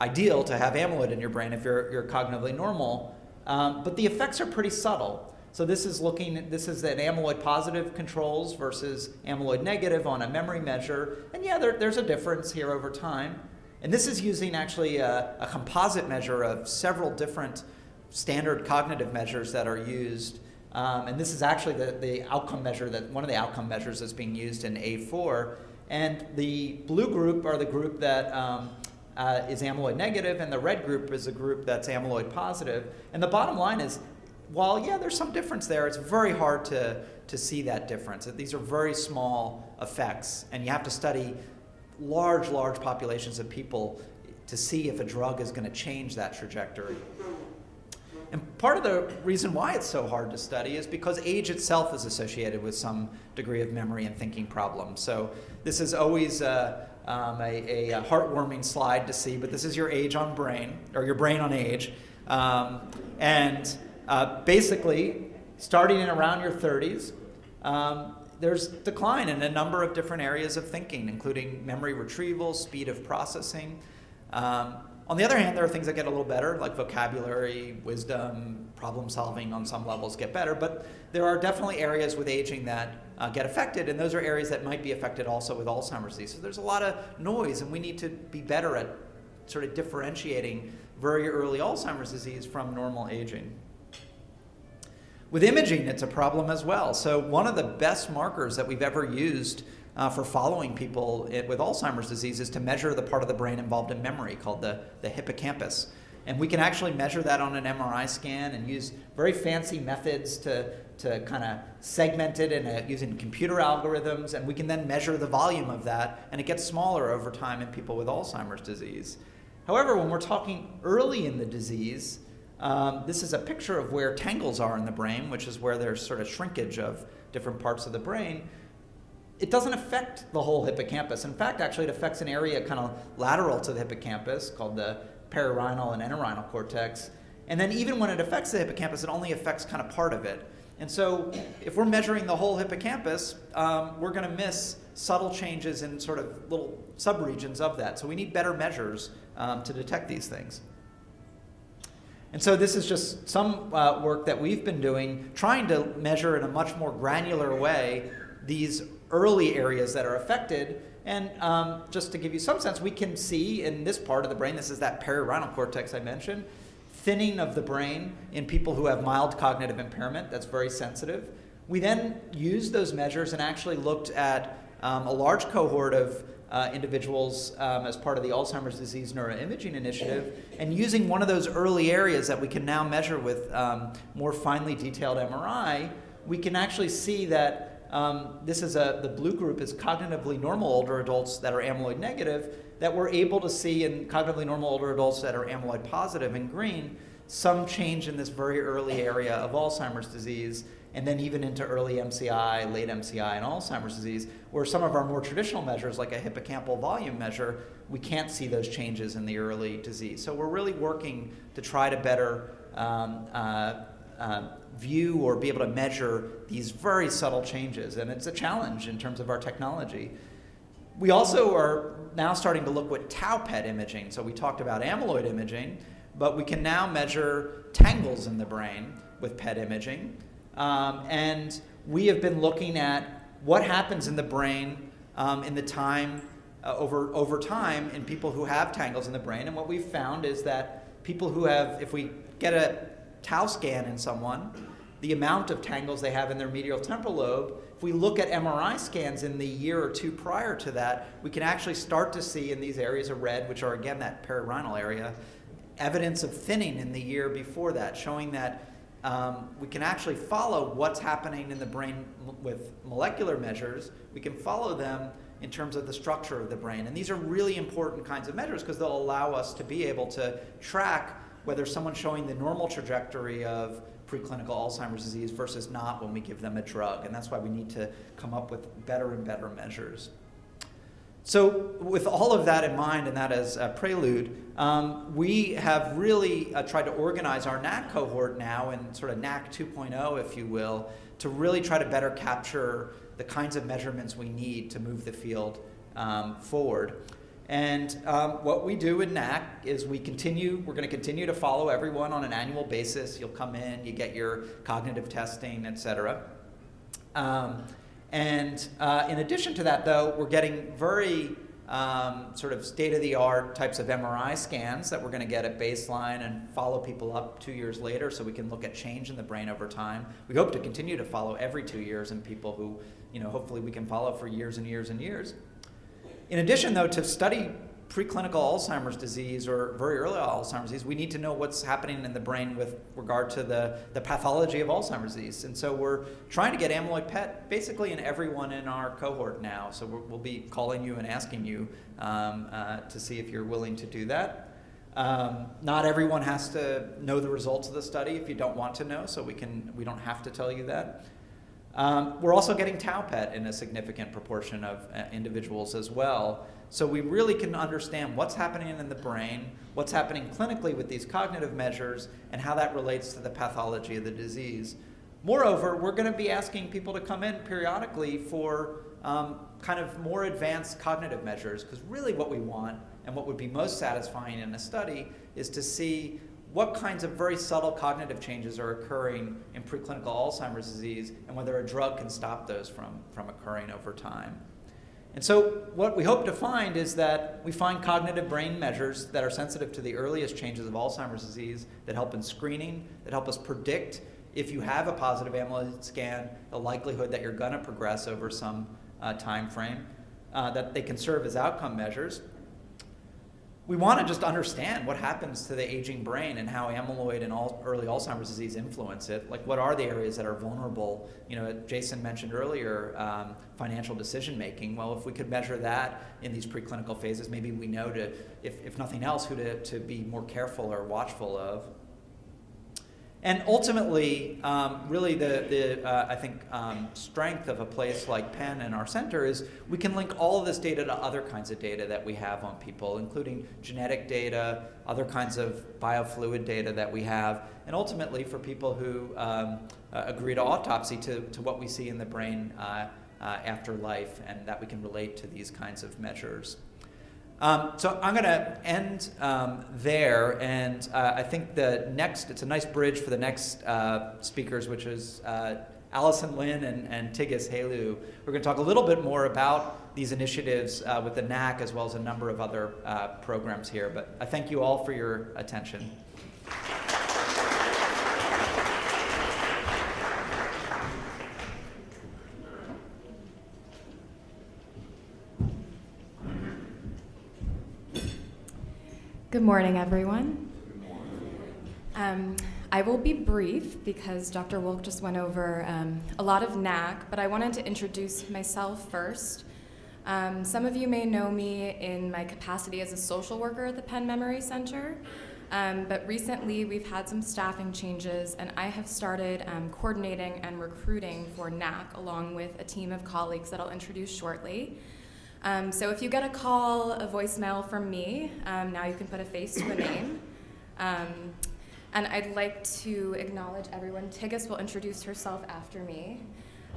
ideal to have amyloid in your brain if you're cognitively normal, but the effects are pretty subtle. So this is an amyloid positive controls versus amyloid negative on a memory measure, and yeah, there's a difference here over time. And this is using actually a composite measure of several different standard cognitive measures that are used, and this is actually the outcome measure one of the outcome measures that's being used in A4. And the blue group are the group that is amyloid negative, and the red group is a group that's amyloid positive. And the bottom line is, while, yeah, there's some difference there, it's very hard to see that difference. These are very small effects, and you have to study large populations of people to see if a drug is going to change that trajectory. And part of the reason why it's so hard to study is because age itself is associated with some degree of memory and thinking problems. So this is always a heartwarming slide to see, but this is your age on brain, or your brain on age. Basically, starting in around your 30s, there's decline in a number of different areas of thinking, including memory retrieval, speed of processing. On the other hand, there are things that get a little better, like vocabulary, wisdom, problem solving on some levels get better, but there are definitely areas with aging that get affected, and those are areas that might be affected also with Alzheimer's disease. So there's a lot of noise, and we need to be better at sort of differentiating very early Alzheimer's disease from normal aging. With imaging, it's a problem as well. So one of the best markers that we've ever used for following people with Alzheimer's disease is to measure the part of the brain involved in memory called the hippocampus. And we can actually measure that on an MRI scan and use very fancy methods to kind of segment it using computer algorithms, and we can then measure the volume of that, and it gets smaller over time in people with Alzheimer's disease. However, when we're talking early in the disease, this is a picture of where tangles are in the brain, which is where there's sort of shrinkage of different parts of the brain. It doesn't affect the whole hippocampus. In fact, actually, it affects an area kind of lateral to the hippocampus called the perirhinal and entorhinal cortex. And then even when it affects the hippocampus, it only affects kind of part of it. And so if we're measuring the whole hippocampus, we're going to miss subtle changes in sort of little subregions of that. So we need better measures to detect these things. And so this is just some work that we've been doing, trying to measure in a much more granular way these early areas that are affected. And just to give you some sense, we can see in this part of the brain, this is that perirhinal cortex I mentioned, thinning of the brain in people who have mild cognitive impairment. That's very sensitive. We then used those measures and actually looked at a large cohort of individuals as part of the Alzheimer's Disease Neuroimaging Initiative, and using one of those early areas that we can now measure with more finely detailed MRI, we can actually see that the blue group is cognitively normal older adults that are amyloid negative, that we're able to see in cognitively normal older adults that are amyloid positive in green, some change in this very early area of Alzheimer's disease, and then even into early MCI, late MCI, and Alzheimer's disease, where some of our more traditional measures, like a hippocampal volume measure, we can't see those changes in the early disease. So we're really working to try to better view or be able to measure these very subtle changes, and it's a challenge in terms of our technology. We also are now starting to look at tau PET imaging. So we talked about amyloid imaging, but we can now measure tangles in the brain with PET imaging. And we have been looking at what happens in the brain in the time over time in people who have tangles in the brain. And what we've found is that people who have, if we get a tau scan in someone, the amount of tangles they have in their medial temporal lobe, if we look at MRI scans in the year or two prior to that, we can actually start to see in these areas of red, which are again that perirhinal area, evidence of thinning in the year before that, showing that we can actually follow what's happening in the brain with molecular measures. We can follow them in terms of the structure of the brain. And these are really important kinds of measures because they'll allow us to be able to track whether someone's showing the normal trajectory of preclinical Alzheimer's disease versus not when we give them a drug. And that's why we need to come up with better and better measures. So with all of that in mind and that as a prelude, we have really tried to organize our Knack cohort now in sort of Knack 2.0, if you will, to really try to better capture the kinds of measurements we need to move the field forward. And what we do in Knack is we're going to continue to follow everyone on an annual basis. You'll come in, you get your cognitive testing, et cetera. And in addition to that, though, we're getting very sort of state-of-the-art types of MRI scans that we're going to get at baseline and follow people up 2 years later so we can look at change in the brain over time. We hope to continue to follow every 2 years in people who, hopefully we can follow for years and years and years. In addition, though, to study preclinical Alzheimer's disease or very early Alzheimer's disease, we need to know what's happening in the brain with regard to the pathology of Alzheimer's disease. And so we're trying to get amyloid PET basically in everyone in our cohort now. So we'll be calling you and asking you to see if you're willing to do that. Not everyone has to know the results of the study if you don't want to know, so we don't have to tell you that. We're also getting tau PET in a significant proportion of individuals as well. So we really can understand what's happening in the brain, what's happening clinically with these cognitive measures, and how that relates to the pathology of the disease. Moreover, we're going to be asking people to come in periodically for kind of more advanced cognitive measures, because really what we want and what would be most satisfying in a study is to see what kinds of very subtle cognitive changes are occurring in preclinical Alzheimer's disease and whether a drug can stop those from occurring over time. And so what we hope to find is that we find cognitive brain measures that are sensitive to the earliest changes of Alzheimer's disease, that help in screening, that help us predict if you have a positive amyloid scan, the likelihood that you're going to progress over some time frame, that they can serve as outcome measures. We want to just understand what happens to the aging brain and how amyloid and early Alzheimer's disease influence it. Like, what are the areas that are vulnerable? Jason mentioned earlier, financial decision making. Well, if we could measure that in these preclinical phases, maybe we know if nothing else, who to be more careful or watchful of. And ultimately, really I think strength of a place like Penn and our center is we can link all of this data to other kinds of data that we have on people, including genetic data, other kinds of biofluid data that we have, and ultimately for people who agree to autopsy to what we see in the brain after life, and that we can relate to these kinds of measures. So I'm going to end there, and I think it's a nice bridge for the next speakers, which is Allison Lin and Tigus Tylo. We're going to talk a little bit more about these initiatives with the Knack, as well as a number of other programs here. But I thank you all for your attention. Good morning, everyone. I will be brief because Dr. Wolk just went over a lot of Knack, but I wanted to introduce myself first. Some of you may know me in my capacity as a social worker at the Penn Memory Center. But recently we've had some staffing changes, and I have started coordinating and recruiting for Knack along with a team of colleagues that I'll introduce shortly. So if you get a call, a voicemail from me, now you can put a face to a name. And I'd like to acknowledge everyone. Tigus will introduce herself after me.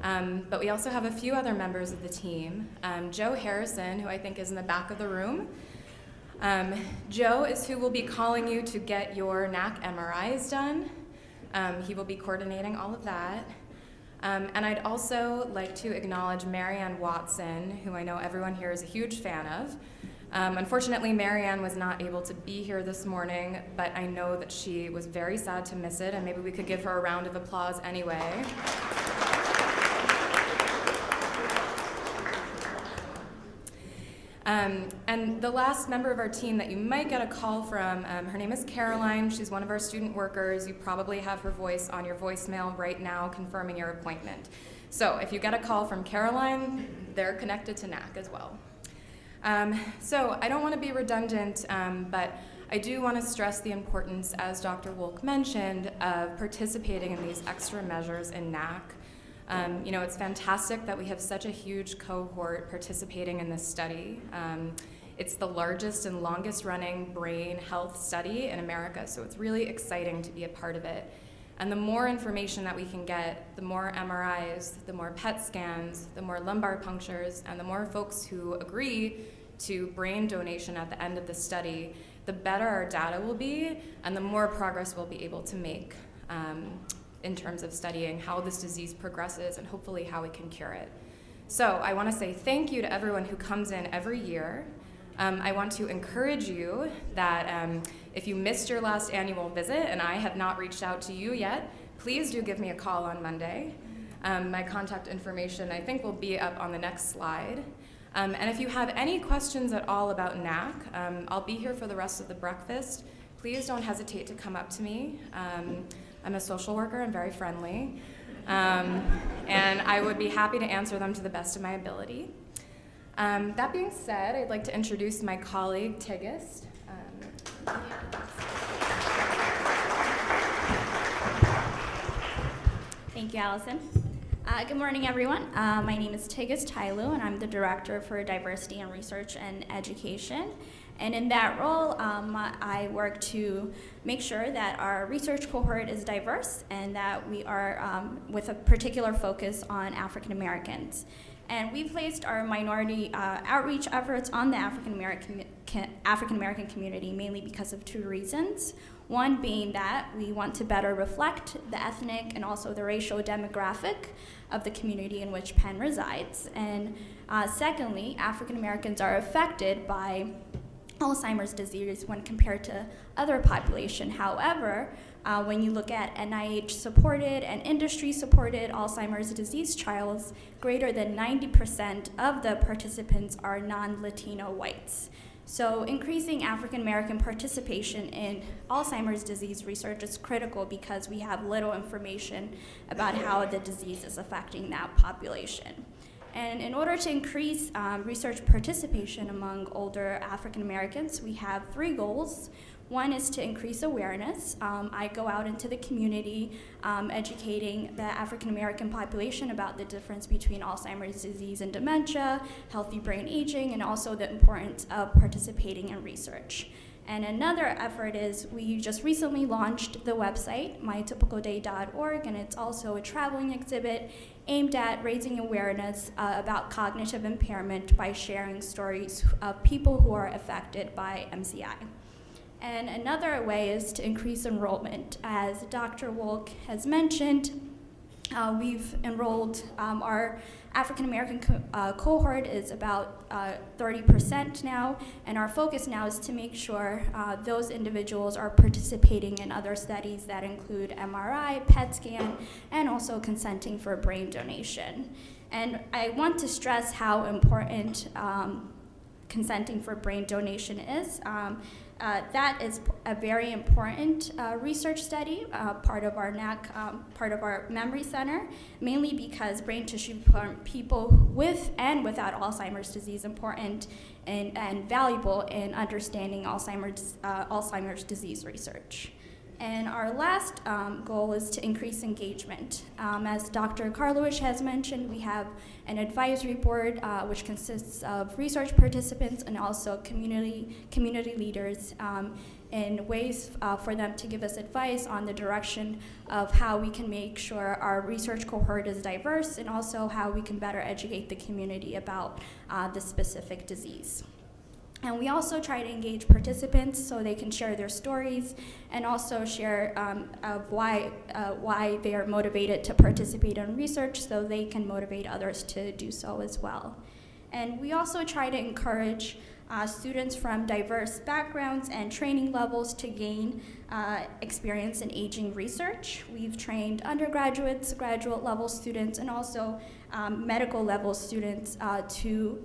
But we also have a few other members of the team. Joe Harrison, who I think is in the back of the room. Joe is who will be calling you to get your Knack MRIs done. He will be coordinating all of that. And I'd also like to acknowledge Marianne Watson, who I know everyone here is a huge fan of. Unfortunately, Marianne was not able to be here this morning, but I know that she was very sad to miss it, and maybe we could give her a round of applause anyway. And the last member of our team that you might get a call from, her name is Caroline. She's one of our student workers. You probably have her voice on your voicemail right now confirming your appointment. So if you get a call from Caroline, they're connected to Knack as well. So I don't want to be redundant, but I do want to stress the importance, as Dr. Wolk mentioned, of participating in these extra measures in Knack. It's fantastic that we have such a huge cohort participating in this study. It's the largest and longest running brain health study in America, so it's really exciting to be a part of it. And the more information that we can get, the more MRIs, the more PET scans, the more lumbar punctures, and the more folks who agree to brain donation at the end of the study, the better our data will be, and the more progress we'll be able to make in terms of studying how this disease progresses and hopefully how we can cure it. So I want to say thank you to everyone who comes in every year. I want to encourage you that if you missed your last annual visit and I have not reached out to you yet, please do give me a call on Monday. My contact information, I think, will be up on the next slide. And if you have any questions at all about Knack, I'll be here for the rest of the breakfast. Please don't hesitate to come up to me. I'm a social worker and very friendly. And I would be happy to answer them to the best of my ability. That being said, I'd like to introduce my colleague, Tigus. Thank you, Allison. Good morning, everyone. My name is Tigus Tylo, and I'm the Director for Diversity and Research and Education. And in that role, I work to make sure that our research cohort is diverse and that we are with a particular focus on African Americans. And we placed our minority outreach efforts on the African American community mainly because of two reasons. One being that we want to better reflect the ethnic and also the racial demographic of the community in which Penn resides. And secondly, African Americans are affected by Alzheimer's disease when compared to other population. However, when you look at NIH-supported and industry-supported Alzheimer's disease trials, greater than 90% of the participants are non-Latino whites. So increasing African American participation in Alzheimer's disease research is critical because we have little information about how the disease is affecting that population. And in order to increase research participation among older African Americans, we have three goals. One is to increase awareness. I go out into the community educating the African American population about the difference between Alzheimer's disease and dementia, healthy brain aging, and also the importance of participating in research. And another effort is we just recently launched the website, mytypicalday.org, and it's also a traveling exhibit aimed at raising awareness about cognitive impairment by sharing stories of people who are affected by MCI. And another way is to increase enrollment. As Dr. Wolk has mentioned, we've enrolled our African American cohort is about 30% now, and our focus now is to make sure those individuals are participating in other studies that include MRI, PET scan, and also consenting for brain donation. And I want to stress how important consenting for brain donation is. That is a very important research study, part of our Knack, part of our memory center, mainly because brain tissue from people with and without Alzheimer's disease important and valuable in understanding Alzheimer's disease research. And our last goal is to increase engagement. As Dr. Carlowisch has mentioned, we have an advisory board which consists of research participants and also community leaders in ways for them to give us advice on the direction of how we can make sure our research cohort is diverse and also how we can better educate the community about the specific disease. And we also try to engage participants so they can share their stories and also share of why they are motivated to participate in research so they can motivate others to do so as well. And we also try to encourage students from diverse backgrounds and training levels to gain experience in aging research. We've trained undergraduates, graduate level students, and also medical level students to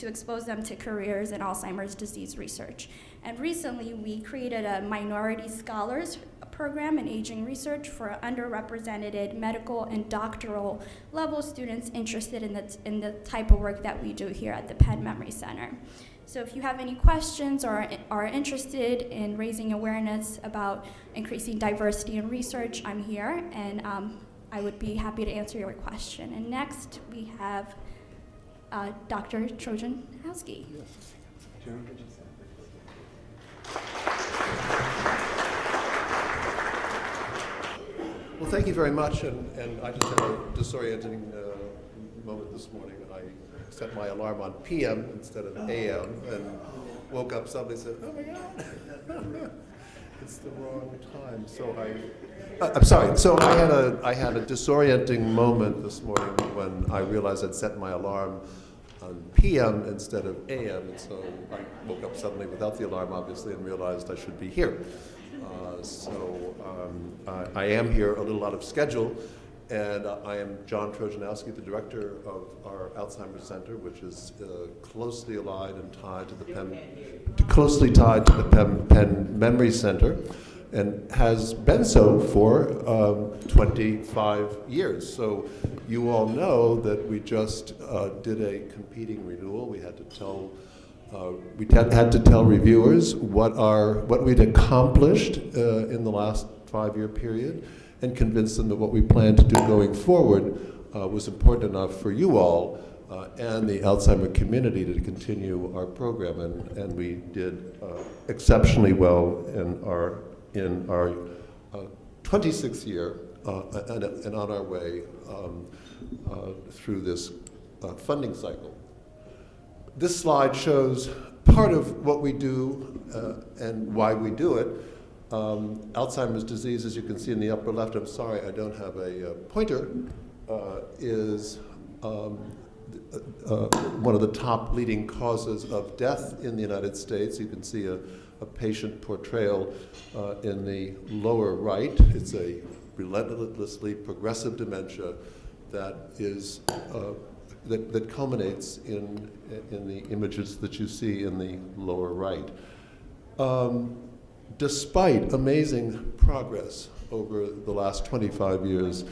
expose them to careers in Alzheimer's disease research. And recently we created a minority scholars program in aging research for underrepresented medical and doctoral level students interested in the type of work that we do here at the Penn Memory Center. So if you have any questions or are interested in raising awareness about increasing diversity in research, I'm here, and I would be happy to answer your question. And next, we have Dr. Trojanowski. Well, thank you very much, and I just had a disorienting moment this morning. I set my alarm on PM instead of AM, and woke up suddenly and said, oh my God, it's the wrong time. So I'm sorry, so I had a disorienting moment this morning when I realized I'd set my alarm on PM instead of AM, and so I woke up suddenly without the alarm, obviously, and realized I should be here. I am here a little out of schedule, and I am John Trojanowski, the director of our Alzheimer's Center, which is closely allied and tied to the Penn Memory Center, and has been so for 25 years. So you all know that we just did a competing renewal. We had to tell reviewers what we'd accomplished in the last 5-year period, and convince them that what we plan to do going forward was important enough for you all and the Alzheimer community to continue our program, and we did exceptionally well in our 26th year and on our way through this funding cycle. This slide shows part of what we do and why we do it. Alzheimer's disease, as you can see in the upper left, I'm sorry I don't have a pointer, is one of the top leading causes of death in the United States. You can see a patient portrayal in the lower right. It's a relentlessly progressive dementia that is that culminates in the images that you see in the lower right. Despite amazing progress over the last 25 years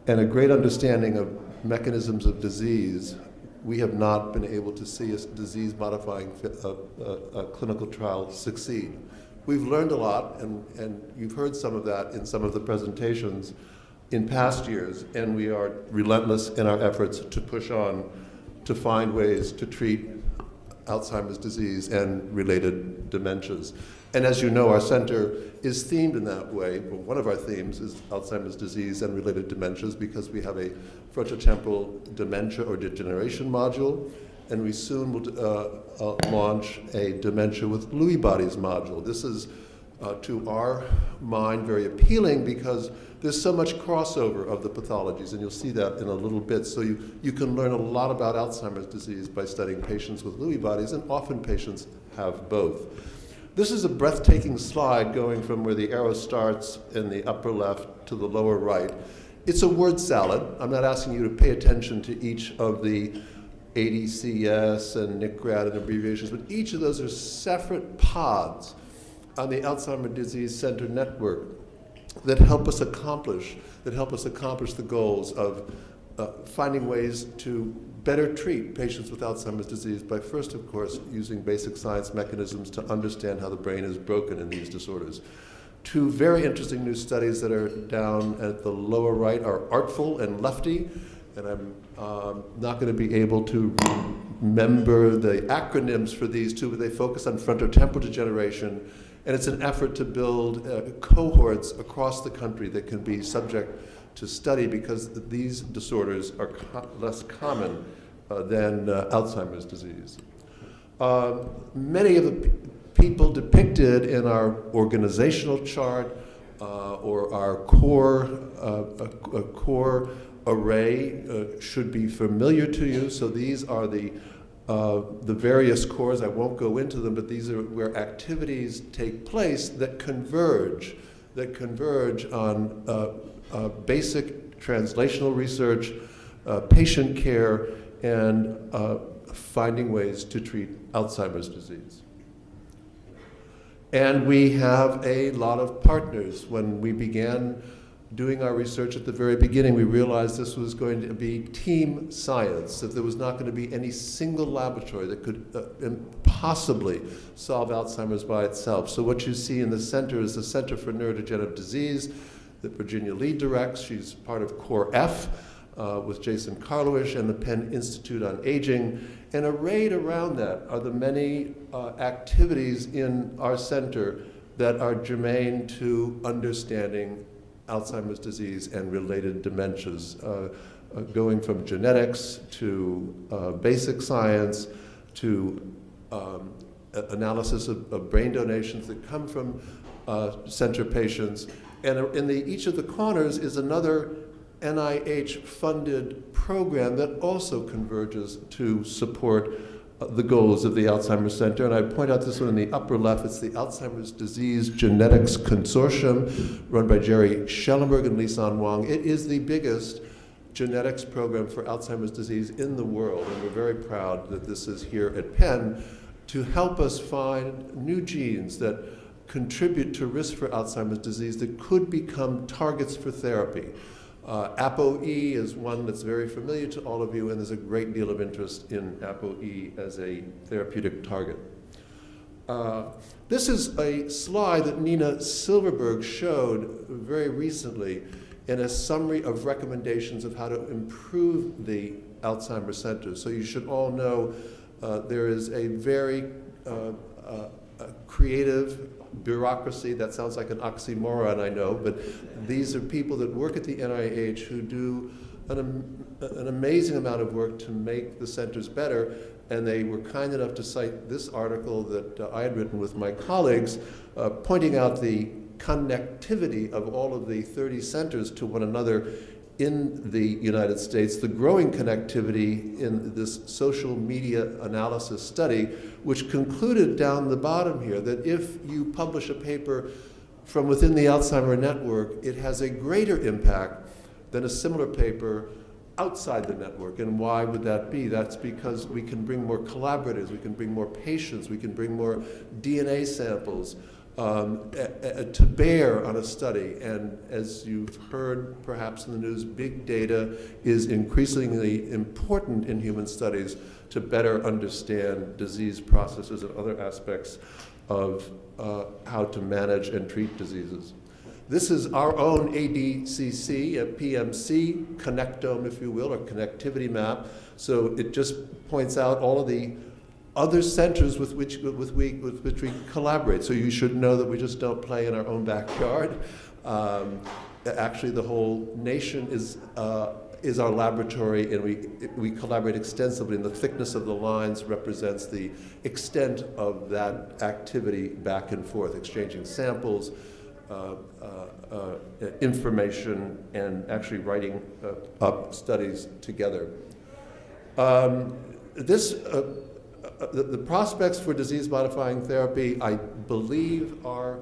and a great understanding of mechanisms of disease, we have not been able to see a disease-modifying clinical trial succeed. We've learned a lot, and you've heard some of that in some of the presentations in past years, and we are relentless in our efforts to push on to find ways to treat Alzheimer's disease and related dementias. And as you know, our center is themed in that way. Well, one of our themes is Alzheimer's disease and related dementias, because we have a frontotemporal dementia or degeneration module, and we soon will launch a dementia with Lewy bodies module. This is, to our mind, very appealing because there's so much crossover of the pathologies, and you'll see that in a little bit. So you can learn a lot about Alzheimer's disease by studying patients with Lewy bodies, and often patients have both. This is a breathtaking slide going from where the arrow starts in the upper left to the lower right. It's a word salad. I'm not asking you to pay attention to each of the ADCS and NICRAD and abbreviations, but each of those are separate pods on the Alzheimer's Disease Center network that help us accomplish the goals of finding ways to better treat patients with Alzheimer's disease by first, of course, using basic science mechanisms to understand how the brain is broken in these disorders. Two very interesting new studies that are down at the lower right are Artful and Lefty, and I'm not going to be able to remember the acronyms for these two, but they focus on frontotemporal degeneration, and it's an effort to build cohorts across the country that can be subject to study because these disorders are less common than Alzheimer's disease. Many of the people depicted in our organizational chart or our core array should be familiar to you. So these are the various cores. I won't go into them, but these are where activities take place that converge on basic translational research, patient care, and finding ways to treat Alzheimer's disease. And we have a lot of partners. When we began doing our research at the very beginning, we realized this was going to be team science, that there was not going to be any single laboratory that could impossibly solve Alzheimer's by itself. So what you see in the center is the Center for Neurodegenerative Disease that Virginia Lee directs. She's part of Core F with Jason Carlowisch and the Penn Institute on Aging. And arrayed around that are the many activities in our center that are germane to understanding Alzheimer's disease and related dementias, going from genetics to basic science to analysis of brain donations that come from center patients. And in each of the corners is another NIH-funded program that also converges to support the goals of the Alzheimer's Center. And I point out this one in the upper left. It's the Alzheimer's Disease Genetics Consortium, run by Jerry Shellenberg and Lisan Wong. It is the biggest genetics program for Alzheimer's disease in the world, and we're very proud that this is here at Penn to help us find new genes that contribute to risk for Alzheimer's disease that could become targets for therapy. Apoe is one that's very familiar to all of you, and there's a great deal of interest in Apoe as a therapeutic target. This is a slide that Nina Silverberg showed very recently in a summary of recommendations of how to improve the Alzheimer's Center. So you should all know there is a very creative bureaucracy. That sounds like an oxymoron, I know, but these are people that work at the NIH who do an amazing amount of work to make the centers better, and they were kind enough to cite this article that I had written with my colleagues, pointing out the connectivity of all of the 30 centers to one another in the United States, the growing connectivity in this social media analysis study, which concluded down the bottom here that if you publish a paper from within the Alzheimer network, it has a greater impact than a similar paper outside the network. And why would that be? That's because we can bring more collaborators, we can bring more patients, we can bring more DNA samples to bear on a study. And as you've heard perhaps in the news, big data is increasingly important in human studies to better understand disease processes and other aspects of how to manage and treat diseases. This is our own ADCC, a PMC connectome, if you will, or connectivity map. So it just points out all of the other centers with which we collaborate. So you should know that we just don't play in our own backyard. Actually, the whole nation is our laboratory, and we collaborate extensively, and the thickness of the lines represents the extent of that activity back and forth, exchanging samples, information, and actually writing up studies together. The prospects for disease-modifying therapy, I believe, are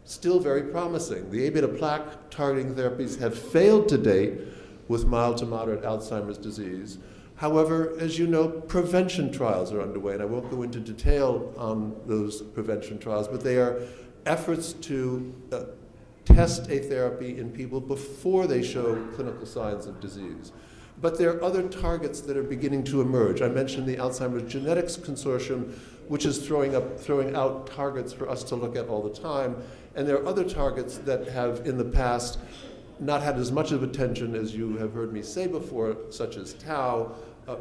still very promising. The A-beta plaque targeting therapies have failed to date with mild to moderate Alzheimer's disease. However, as you know, prevention trials are underway, and I won't go into detail on those prevention trials, but they are efforts to test a therapy in people before they show clinical signs of disease. But there are other targets that are beginning to emerge. I mentioned the Alzheimer's Genetics Consortium, which is throwing out targets for us to look at all the time. And there are other targets that have in the past not had as much of attention as you have heard me say before, such as tau,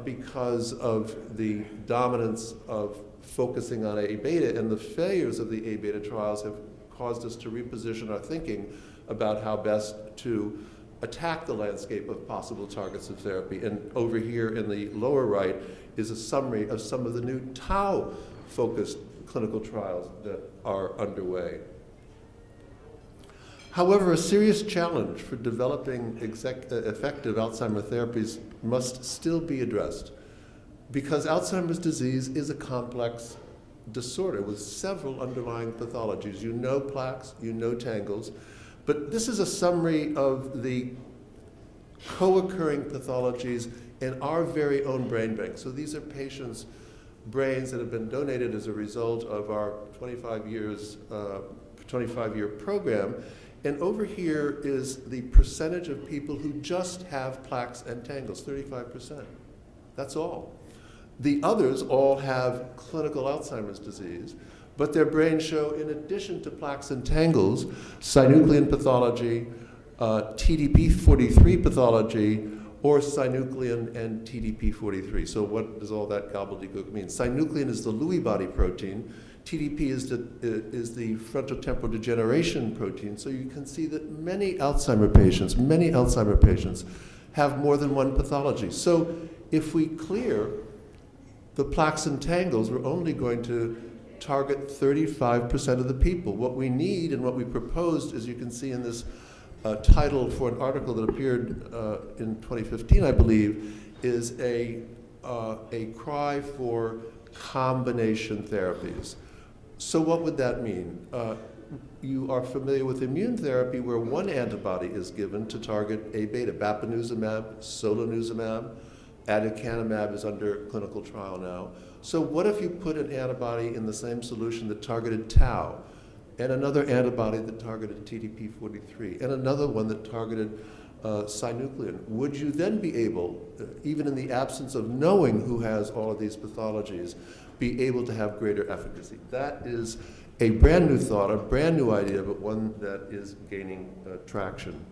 because of the dominance of focusing on A-beta, and the failures of the A-beta trials have caused us to reposition our thinking about how best to attack the landscape of possible targets of therapy. And over here in the lower right is a summary of some of the new tau-focused clinical trials that are underway. However, a serious challenge for developing effective Alzheimer therapies must still be addressed, because Alzheimer's disease is a complex disorder with several underlying pathologies. You know plaques, you know tangles, but this is a summary of the co-occurring pathologies in our very own brain bank. So these are patients' brains that have been donated as a result of our 25-year program. And over here is the percentage of people who just have plaques and tangles, 35%. That's all. The others all have clinical Alzheimer's disease, but their brains show, in addition to plaques and tangles, synuclein pathology, TDP43 pathology, or synuclein and TDP43. So what does all that gobbledygook mean? Synuclein is the Lewy body protein. TDP is the frontal temporal degeneration protein. So you can see that many Alzheimer patients have more than one pathology. So if we clear the plaques and tangles, we're only going to target 35% of the people. What we need and what we proposed, as you can see in this title for an article that appeared in 2015, I believe, is a cry for combination therapies. So what would that mean? You are familiar with immune therapy, where one antibody is given to target A-beta, bapineuzumab, solanezumab. Aducanumab is under clinical trial now. So what if you put an antibody in the same solution that targeted tau, and another antibody that targeted TDP43, and another one that targeted synuclein? Would you then be able, even in the absence of knowing who has all of these pathologies, be able to have greater efficacy? That is a brand new thought, a brand new idea, but one that is gaining traction.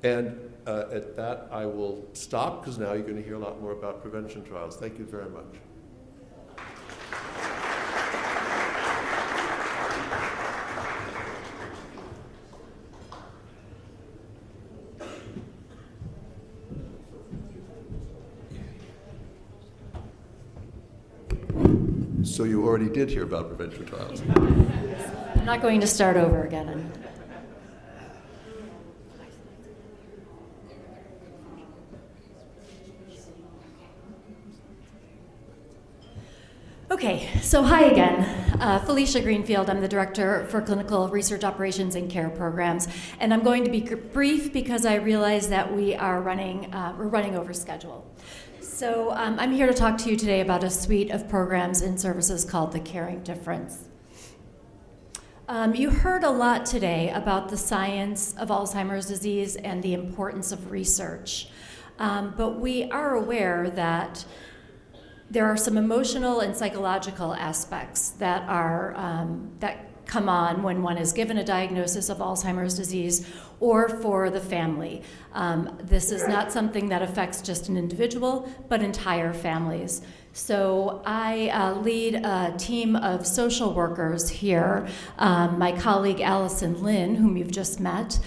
And at that, I will stop, because now you're going to hear a lot more about prevention trials. Thank you very much. So you already did hear about prevention trials. I'm not going to start over again. Okay, so hi again. Felicia Greenfield. I'm the Director for Clinical Research Operations and Care Programs, and I'm going to be brief because I realize that we're running over schedule. So I'm here to talk to you today about a suite of programs and services called The Caring Difference. You heard a lot today about the science of Alzheimer's disease and the importance of research, but we are aware that there are some emotional and psychological aspects that come on when one is given a diagnosis of Alzheimer's disease or for the family. This is not something that affects just an individual, but entire families. So I lead a team of social workers here, my colleague Allison Lynn, whom you've just met,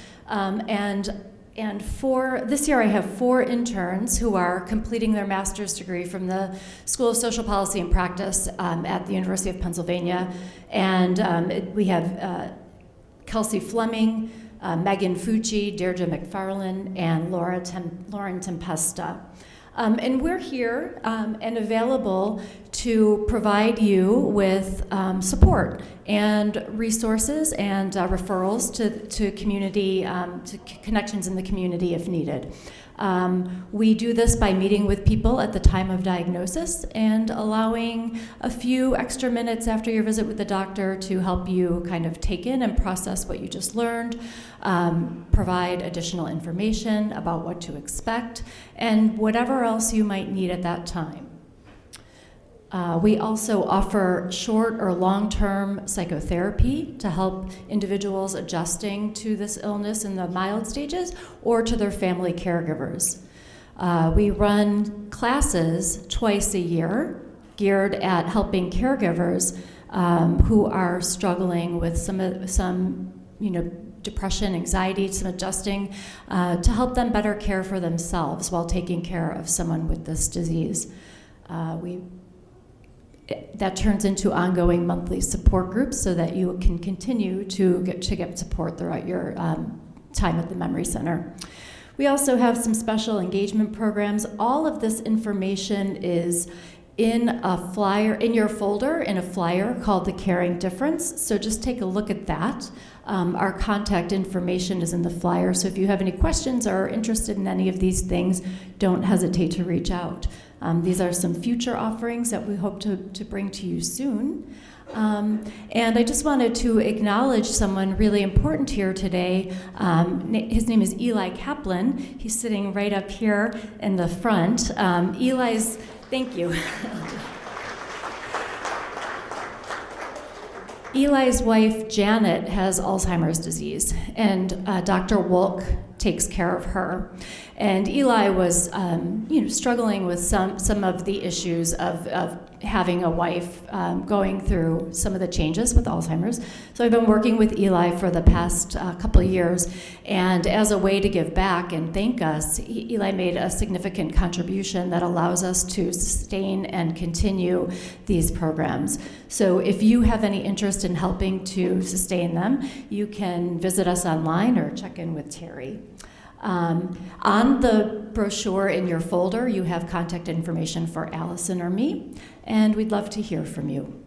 and for this year, I have 4 interns who are completing their master's degree from the School of Social Policy and Practice at the University of Pennsylvania. And we have Kelsey Fleming, Megan Fucci, Deirdre McFarlane, and Lauren Tempesta. And we're here and available to provide you with support and resources and referrals to community, to connections in the community if needed. We do this by meeting with people at the time of diagnosis and allowing a few extra minutes after your visit with the doctor to help you kind of take in and process what you just learned, provide additional information about what to expect, and whatever else you might need at that time. We also offer short or long-term psychotherapy to help individuals adjusting to this illness in the mild stages or to their family caregivers. We run classes twice a year geared at helping caregivers who are struggling with some depression, anxiety, some adjusting, to help them better care for themselves while taking care of someone with this disease. That turns into ongoing monthly support groups so that you can continue to get support throughout your time at the Memory Center. We also have some special engagement programs. All of this information is in a flyer, in your folder, in a flyer called The Caring Difference. So just take a look at that. Our contact information is in the flyer, so if you have any questions or are interested in any of these things, don't hesitate to reach out. These are some future offerings that we hope to bring to you soon. And I just wanted to acknowledge someone really important here today. His name is Eli Kaplan. He's sitting right up here in the front. Thank you. Eli's wife, Janet, has Alzheimer's disease, and Dr. Wolk takes care of her. And Eli was, struggling with some of the issues of having a wife, going through some of the changes with Alzheimer's. So I've been working with Eli for the past couple of years, and as a way to give back and thank us, Eli made a significant contribution that allows us to sustain and continue these programs. So if you have any interest in helping to sustain them, you can visit us online or check in with Terry. On the brochure in your folder, you have contact information for Allison or me, and we'd love to hear from you.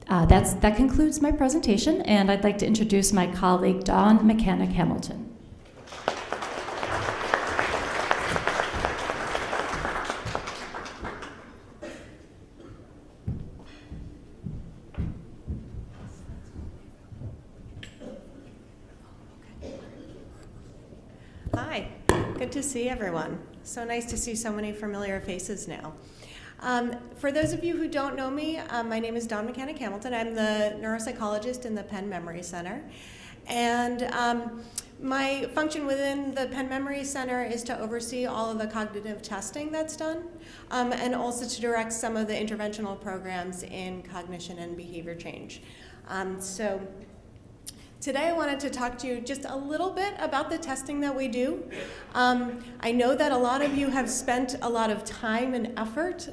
That concludes my presentation, and I'd like to introduce my colleague, Dawn Mechanic-Hamilton. Hi, good to see everyone. So nice to see so many familiar faces now. For those of you who don't know me, my name is Dawn Mechanic-Hamilton. I'm the neuropsychologist in the Penn Memory Center. And my function within the Penn Memory Center is to oversee all of the cognitive testing that's done, and also to direct some of the interventional programs in cognition and behavior change. Today I wanted to talk to you just a little bit about the testing that we do. I know that a lot of you have spent a lot of time and effort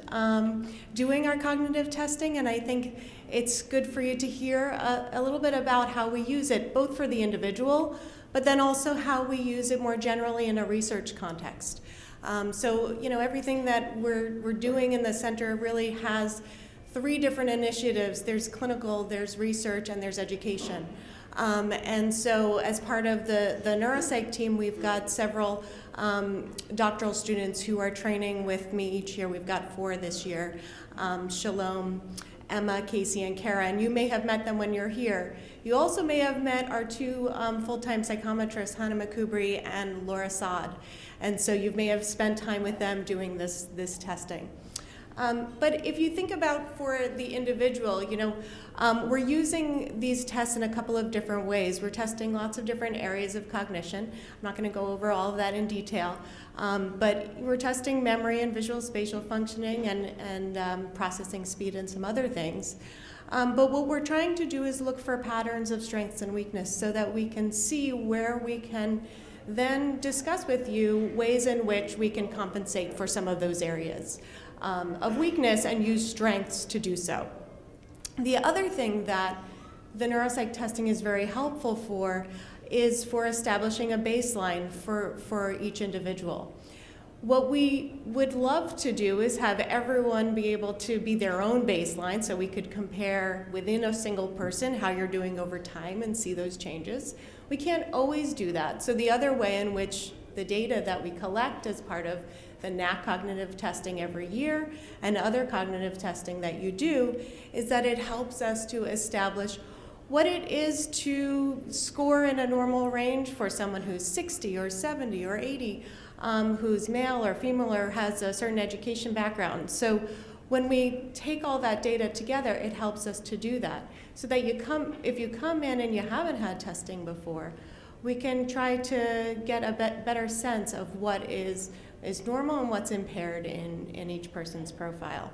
doing our cognitive testing, and I think it's good for you to hear a little bit about how we use it, both for the individual, but then also how we use it more generally in a research context. Everything that we're doing in the center really has three different initiatives. There's clinical, there's research, and there's education. And so as part of the neuropsych team, we've got several doctoral students who are training with me each year. We've got 4 this year, Shalom, Emma, Casey, and Kara, and you may have met them when you're here. You also may have met our 2 full-time psychometrists, Hannah McCubry and Laura Saad, and so you may have spent time with them doing this testing. But if you think about for the individual, we're using these tests in a couple of different ways. We're testing lots of different areas of cognition. I'm not going to go over all of that in detail, but we're testing memory and visual spatial functioning and processing speed and some other things. But what we're trying to do is look for patterns of strengths and weakness so that we can see where we can then discuss with you ways in which we can compensate for some of those areas of weakness and use strengths to do so. The other thing that the neuropsych testing is very helpful for is for establishing a baseline for each individual. What we would love to do is have everyone be able to be their own baseline, so we could compare within a single person how you're doing over time and see those changes. We can't always do that. So the other way in which the data that we collect as part of the Knack cognitive testing every year and other cognitive testing that you do is that it helps us to establish what it is to score in a normal range for someone who's 60 or 70 or 80, who's male or female or has a certain education background. So when we take all that data together, it helps us to do that. So that if you come in and you haven't had testing before, we can try to get a better sense of what is normal and what's impaired in each person's profile.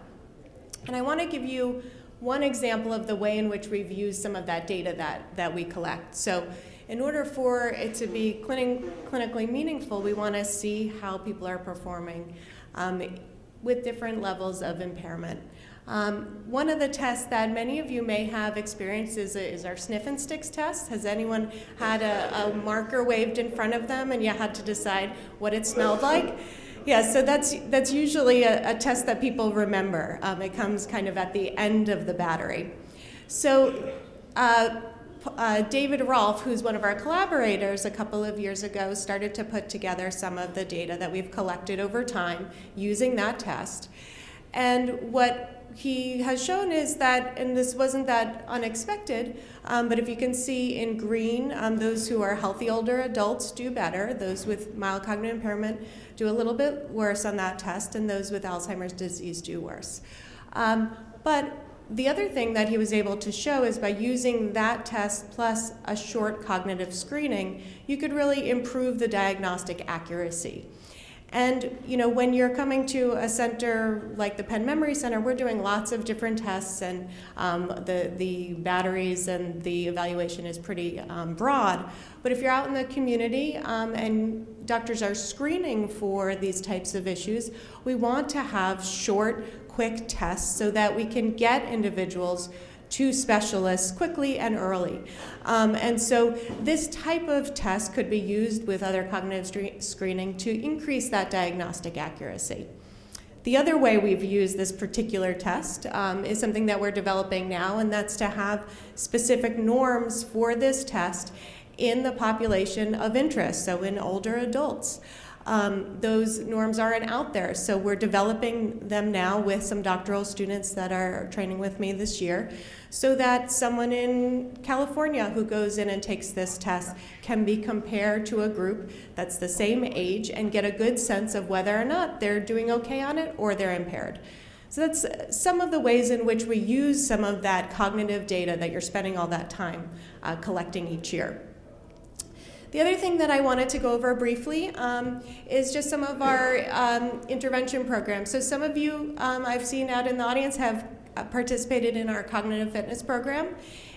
And I want to give you one example of the way in which we've used some of that data that we collect. So in order for it to be clinically meaningful, we want to see how people are performing with different levels of impairment. One of the tests that many of you may have experienced is our Sniff and Sticks test. Has anyone had a marker waved in front of them and you had to decide what it smelled like? Yeah, so that's usually a test that people remember. It comes kind of at the end of the battery. So David Rolfe, who's one of our collaborators a couple of years ago, started to put together some of the data that we've collected over time using that test. And what he has shown is that, and this wasn't that unexpected, but if you can see in green, those who are healthy older adults do better. Those with mild cognitive impairment do a little bit worse on that test, and those with Alzheimer's disease do worse. But the other thing that he was able to show is by using that test plus a short cognitive screening, you could really improve the diagnostic accuracy. And when you're coming to a center like the Penn Memory Center, we're doing lots of different tests, and the batteries and the evaluation is pretty broad. But if you're out in the community and doctors are screening for these types of issues, we want to have short, quick tests so that we can get individuals to specialists quickly and early. And so this type of test could be used with other cognitive screening to increase that diagnostic accuracy. The other way we've used this particular test is something that we're developing now, and that's to have specific norms for this test in the population of interest, so in older adults. Those norms aren't out there, so we're developing them now with some doctoral students that are training with me this year, so that someone in California who goes in and takes this test can be compared to a group that's the same age and get a good sense of whether or not they're doing okay on it or they're impaired. So that's some of the ways in which we use some of that cognitive data that you're spending all that time collecting each year. The other thing that I wanted to go over briefly is just some of our intervention programs. So some of you I've seen out in the audience have participated in our cognitive fitness program.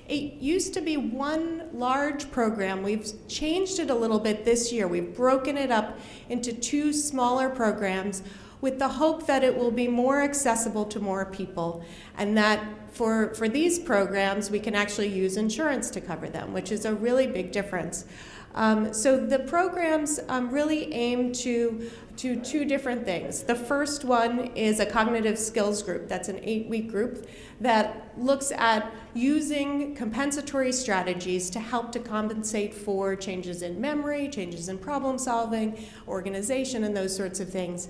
It used to be one large program. We've changed it a little bit this year. We've broken it up into two smaller programs with the hope that it will be more accessible to more people, and that for these programs we can actually use insurance to cover them, which is a really big difference. So the programs really aim to two different things. The first one is a cognitive skills group. That's an 8-week group that looks at using compensatory strategies to help to compensate for changes in memory, changes in problem solving, organization, and those sorts of things.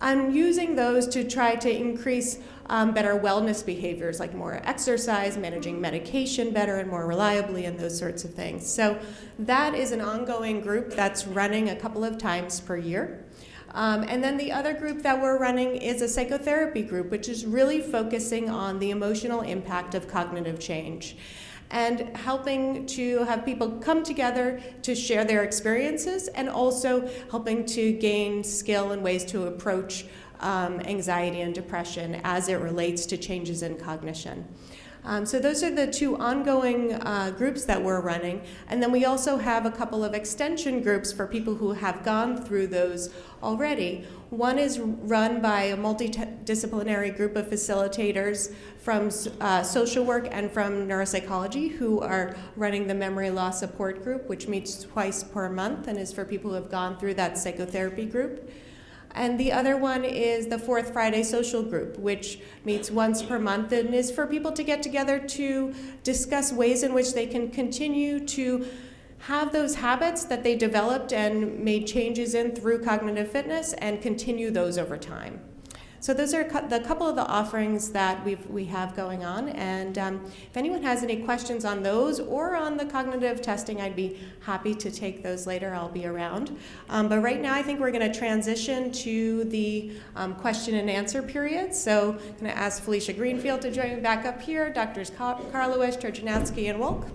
I'm using those to try to increase better wellness behaviors, like more exercise, managing medication better and more reliably, and those sorts of things. So that is an ongoing group that's running a couple of times per year. And then the other group that we're running is a psychotherapy group, which is really focusing on the emotional impact of cognitive change and helping to have people come together to share their experiences, and also helping to gain skill and ways to approach anxiety and depression as it relates to changes in cognition. So those are the two ongoing groups that we're running. And then we also have a couple of extension groups for people who have gone through those already. One is run by a multidisciplinary group of facilitators from social work and from neuropsychology who are running the memory loss support group, which meets twice per month and is for people who have gone through that psychotherapy group. And the other one is the Fourth Friday Social Group, which meets once per month and is for people to get together to discuss ways in which they can continue to have those habits that they developed and made changes in through cognitive fitness and continue those over time. So those are the couple of the offerings that we have going on, and if anyone has any questions on those or on the cognitive testing, I'd be happy to take those later. I'll be around. But right now I think we're going to transition to the question and answer period. So I'm going to ask Felicia Greenfield to join me back up here, Drs. Carlowisch, Trojanowski, and Wong.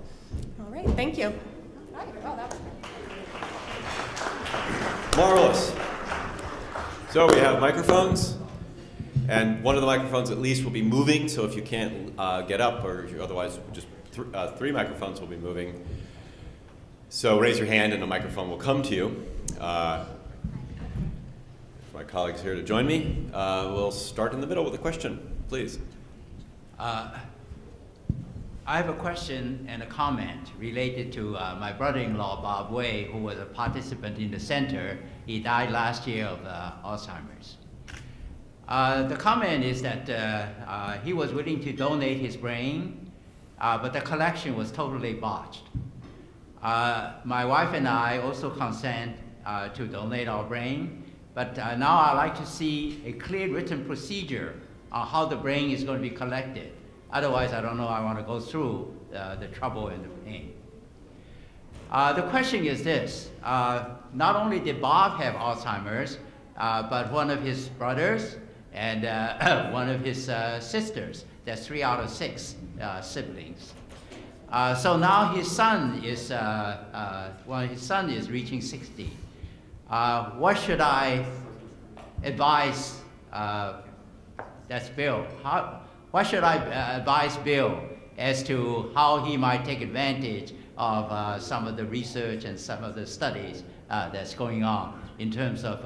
All right, thank you. Marvelous. So we have microphones, and one of the microphones at least will be moving, so if you can't get up, or otherwise just three microphones will be moving. So raise your hand and a microphone will come to you. My colleagues here to join me. We'll start in the middle with a question, please. I have a question and a comment related to my brother-in-law, Bob Way, who was a participant in the center. He died last year of Alzheimer's. The comment is that he was willing to donate his brain, but the collection was totally botched. My wife and I also consent to donate our brain, but now I'd like to see a clear written procedure on how the brain is going to be collected. Otherwise, I don't know I want to go through the trouble and the pain. The question is this. Not only did Bob have Alzheimer's, but one of his brothers and one of his sisters. That's 3 out of 6 siblings. So now his son is, his son is reaching 60. What should I advise, that's Bill. What should I advise Bill as to how he might take advantage of some of the research and some of the studies that's going on in terms of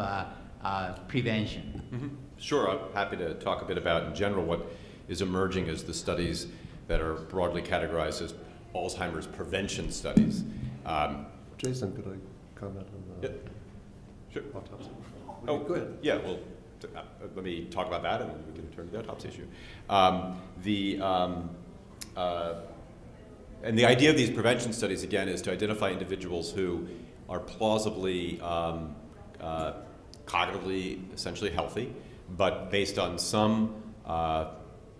prevention? Mm-hmm. Sure, I'm happy to talk a bit about, in general, what is emerging as the studies that are broadly categorized as Alzheimer's prevention studies. Jason, could I comment on the Sure. autopsy? Oh, go ahead. Yeah, well, let me talk about that and then we can turn to the autopsy issue. And the idea of these prevention studies, again, is to identify individuals who are plausibly cognitively essentially healthy, but based on some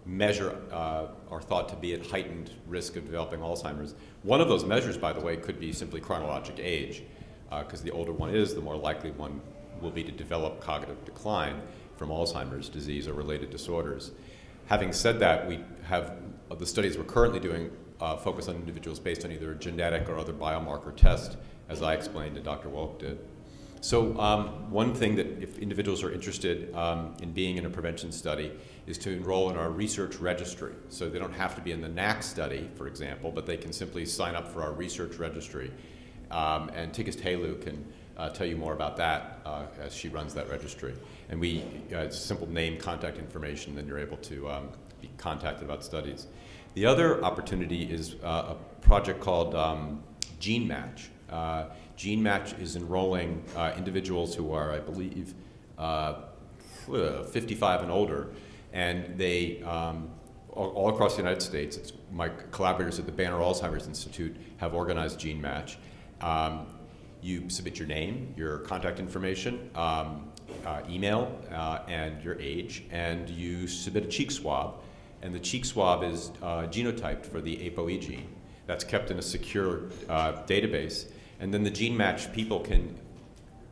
measure are thought to be at heightened risk of developing Alzheimer's. One of those measures, by the way, could be simply chronologic age, because the older one is, the more likely one will be to develop cognitive decline from Alzheimer's disease or related disorders. Having said that, we have the studies we're currently doing focus on individuals based on either a genetic or other biomarker test, as I explained and Dr. Wolk did. So one thing that if individuals are interested in being in a prevention study is to enroll in our research registry. So they don't have to be in the Knack Study, for example, but they can simply sign up for our research registry. And Tigus Tylo can tell you more about that as she runs that registry. And we, simple name, contact information, then you're able to be contacted about studies. The other opportunity is a project called Gene Match. Gene Match is enrolling individuals who are, I believe, 55 and older, and they, all across the United States, my collaborators at the Banner Alzheimer's Institute have organized Gene Match. You submit your name, your contact information, email, and your age, and you submit a cheek swab, and the cheek swab is genotyped for the Apoe gene. That's kept in a secure database, and then the Gene Match people can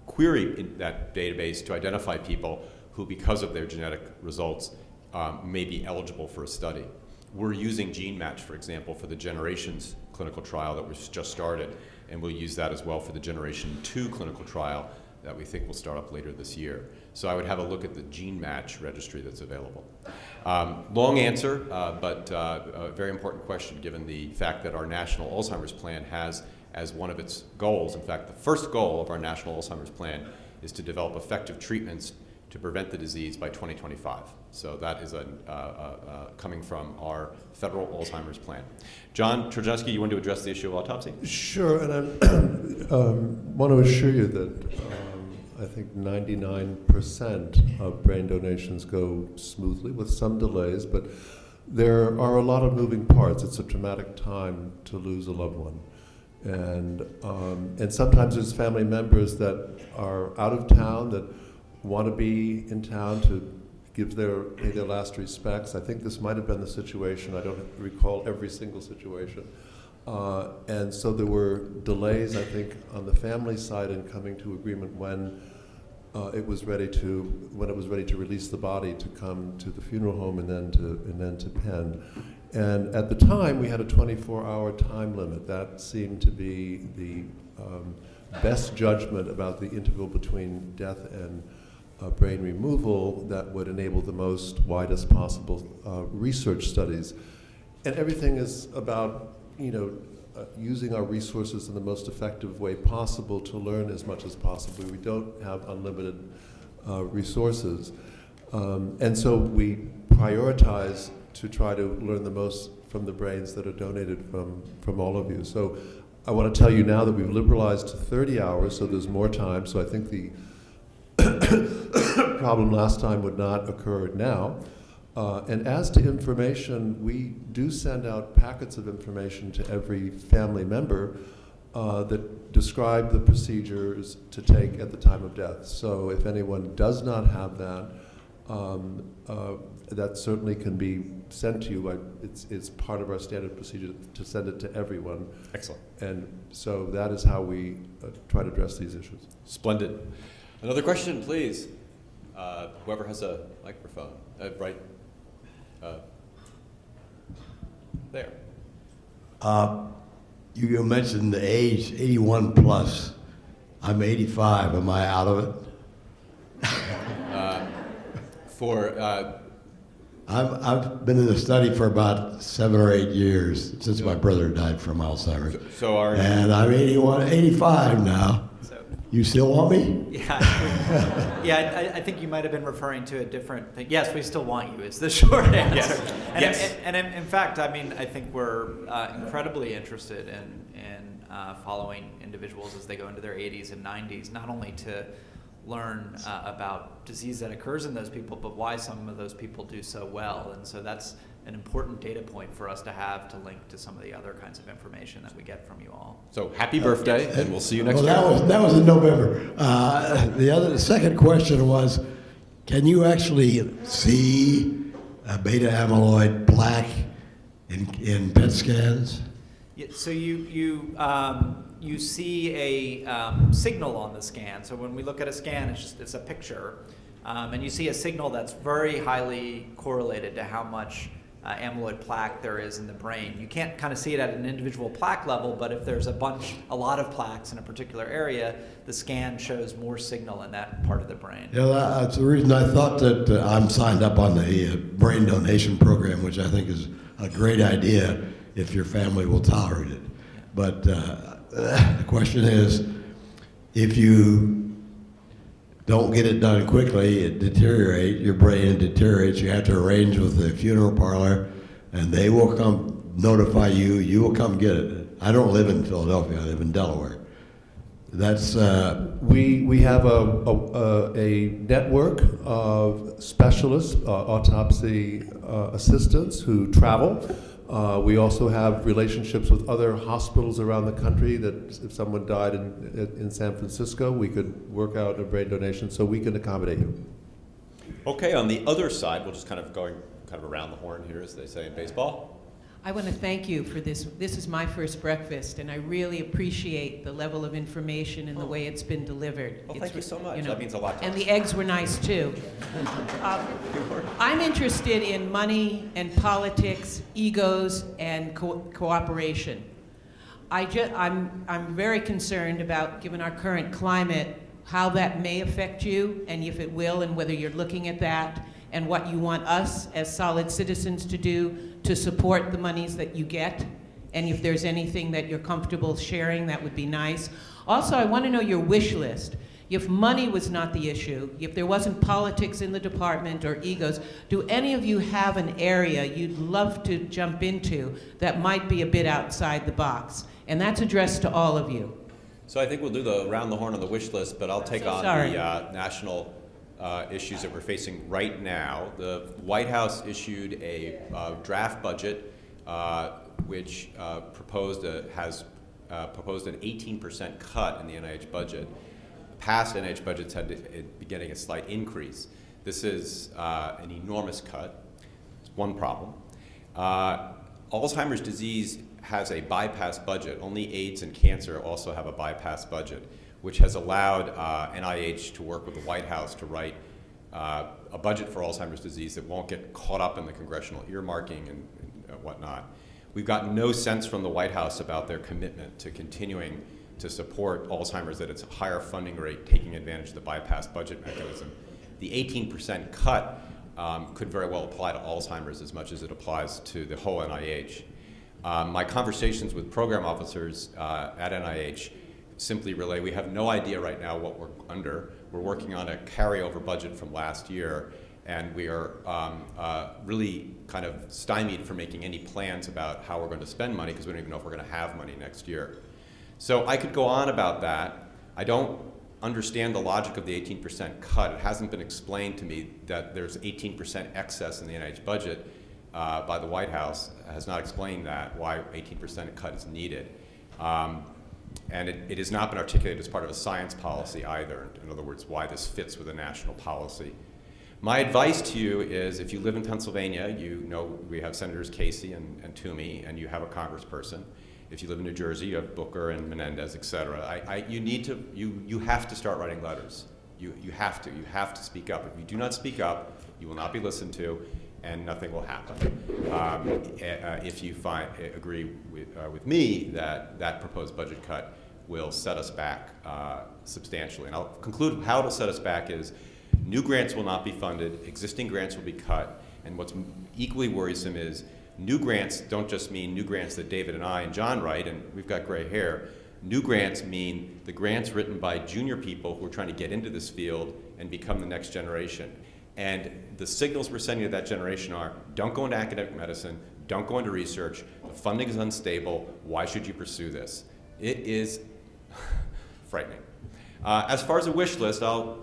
query in that database to identify people who, because of their genetic results, may be eligible for a study. We're using Gene Match, for example, for the Generations clinical trial that was just started, and we'll use that as well for the Generation 2 clinical trial that we think will start up later this year. So I would have a look at the Gene Match registry that's available. Long answer, but a very important question given the fact that our National Alzheimer's Plan has as one of its goals, in fact, the first goal of our National Alzheimer's Plan is to develop effective treatments to prevent the disease by 2025. So that is coming from our federal Alzheimer's plan. John Trojanowski, you want to address the issue of autopsy? Sure, and I want to assure you that I I think 99% of brain donations go smoothly with some delays, but there are a lot of moving parts. It's a traumatic time to lose a loved one. And sometimes there's family members that are out of town that want to be in town to pay their last respects. I think this might have been the situation. I don't recall every single situation. And so there were delays, I think, on the family side in coming to agreement when it was ready to release the body to come to the funeral home and then to Penn. And at the time, we had a 24-hour time limit. That seemed to be the best judgment about the interval between death and brain removal that would enable the most widest possible research studies. And everything is about, using our resources in the most effective way possible to learn as much as possible. We don't have unlimited resources. And so we prioritize to try to learn the most from the brains that are donated from all of you. So I want to tell you now that we've liberalized to 30 hours, so there's more time. So I think the problem last time would not occur now. And as to information, we do send out packets of information to every family member that describe the procedures to take at the time of death. So if anyone does not have that, that certainly can be sent to you. It's part of our standard procedure to send it to everyone. Excellent. And so that is how we try to address these issues. Splendid. Another question, please. Whoever has a microphone. Right there. You mentioned the age, 81 plus. I'm 85. Am I out of it? I've been in the study for about 7 or 8 years since my brother died from Alzheimer's. And I'm 85 now. You still want me? Yeah, I think you might have been referring to a different thing. Yes, we still want you, is the short answer. Yes. And in fact, I think we're incredibly interested in following individuals as they go into their 80s and 90s, not only to learn about disease that occurs in those people, but why some of those people do so well. And so that's an important data point for us to have to link to some of the other kinds of information that we get from you all. So happy birthday, and we'll see you next year. That was in November. The second question was, can you actually see a beta amyloid plaque in PET scans? Yeah, so you see a signal on the scan. So when we look at a scan, it's a picture, and you see a signal that's very highly correlated to how much amyloid plaque there is in the brain. You can't kind of see it at an individual plaque level, but if there's a lot of plaques in a particular area, the scan shows more signal in that part of the brain. Yeah, that's the reason I thought that I'm signed up on the brain donation program, which I think is a great idea if your family will tolerate it. But the question is, if you don't get it done quickly, your brain deteriorates, you have to arrange with the funeral parlor, and they will come notify you, you will come get it. I don't live in Philadelphia, I live in Delaware. That's we have a network of specialists, autopsy assistants who travel. We also have relationships with other hospitals around the country that if someone died in San Francisco, we could work out a brain donation, so we can accommodate you. Okay, on the other side, we'll just kind of around the horn here, as they say in baseball. I want to thank you for this. This is my first breakfast, and I really appreciate the level of information and the way it's been delivered. Well, thank you so much. That means a lot to and us. the eggs were nice, too. I'm interested in money and politics, egos, and cooperation. I'm very concerned about, given our current climate, how that may affect you, and if it will, and whether you're looking at that, and what you want us as solid citizens to do to support the monies that you get, and if there's anything that you're comfortable sharing, that would be nice. Also, I want to know your wish list. If money was not the issue, if there wasn't politics in the department or egos, do any of you have an area you'd love to jump into that might be a bit outside the box? And that's addressed to all of you. So I think we'll do the round the horn on the wish list, but I'll take on the national issues that we're facing right now. The White House issued a draft budget which proposed an 18% cut in the NIH budget. Past NIH budgets had been getting a slight increase. This is an enormous cut. It's one problem. Alzheimer's disease has a bypass budget. Only AIDS and cancer also have a bypass budget, which has allowed NIH to work with the White House to write a budget for Alzheimer's disease that won't get caught up in the congressional earmarking and whatnot. We've gotten no sense from the White House about their commitment to continuing to support Alzheimer's at its higher funding rate, taking advantage of the bypass budget mechanism. The 18% cut could very well apply to Alzheimer's as much as it applies to the whole NIH. My conversations with program officers at NIH simply relay we have no idea right now what we're under. We're working on a carryover budget from last year, and we are really kind of stymied for making any plans about how we're going to spend money because we don't even know if we're going to have money next year. So I could go on about that. I don't understand the logic of the 18% cut. It hasn't been explained to me that there's 18% excess in the NIH budget by the White House. It has not explained that, why 18% cut is needed. And it has not been articulated as part of a science policy either. In other words, why this fits with a national policy. My advice to you is if you live in Pennsylvania, you know we have Senators Casey and Toomey, and you have a congressperson. If you live in New Jersey, you have Booker and Menendez, et cetera. You have to start writing letters. You have to speak up. If you do not speak up, you will not be listened to, and nothing will happen. If you agree with me that that proposed budget cut will set us back substantially. And I'll conclude how it'll set us back is new grants will not be funded, existing grants will be cut, and what's equally worrisome is new grants don't just mean new grants that David and I and John write, and we've got gray hair. New grants mean the grants written by junior people who are trying to get into this field and become the next generation. And the signals we're sending to that generation are, don't go into academic medicine, don't go into research, the funding is unstable, why should you pursue this? It is frightening. As far as a wish list, I'll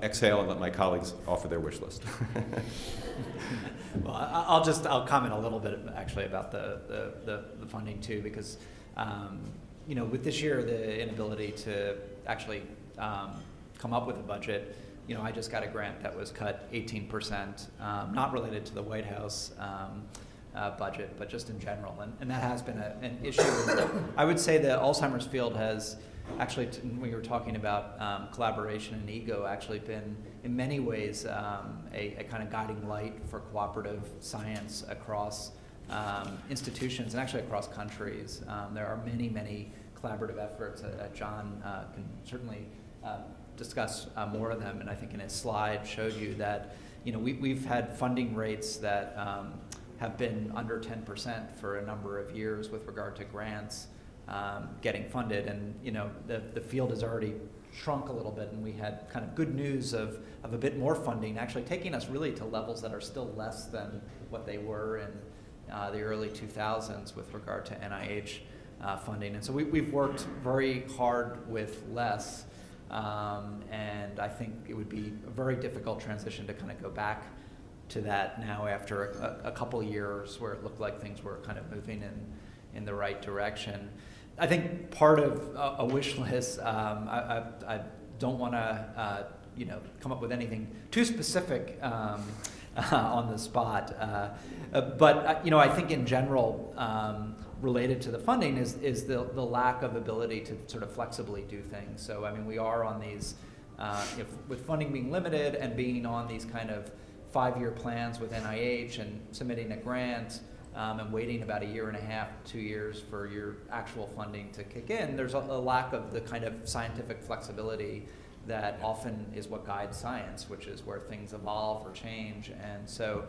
exhale and let my colleagues offer their wish list. Well, I'll comment a little bit actually about the funding too, because with this year the inability to actually come up with a budget. I just got a grant that was cut 18%, not related to the White House budget, but just in general, and that has been an issue. I would say the Alzheimer's field has actually, when you were talking about collaboration and ego, actually been in many ways a kind of guiding light for cooperative science across institutions and actually across countries. There are many collaborative efforts that John can certainly discuss more of them, and I think in his slide showed you that we've had funding rates that have been under 10% for a number of years with regard to grants getting funded, and the field has already shrunk a little bit, and we had kind of good news of a bit more funding, actually taking us really to levels that are still less than what they were in the early 2000s with regard to NIH funding, and so we've worked very hard with less. And I think it would be a very difficult transition to kind of go back to that now after a couple years where it looked like things were kind of moving in the right direction. I think part of a wish list, I don't want to come up with anything too specific on the spot, but I think in general, related to the funding is the lack of ability to sort of flexibly do things. So I mean, we are on these, with funding being limited and being on these kind of 5-year plans with NIH and submitting a grant and waiting about 1.5 years, 2 years for your actual funding to kick in, there's a lack of the kind of scientific flexibility that often is what guides science, which is where things evolve or change. And so,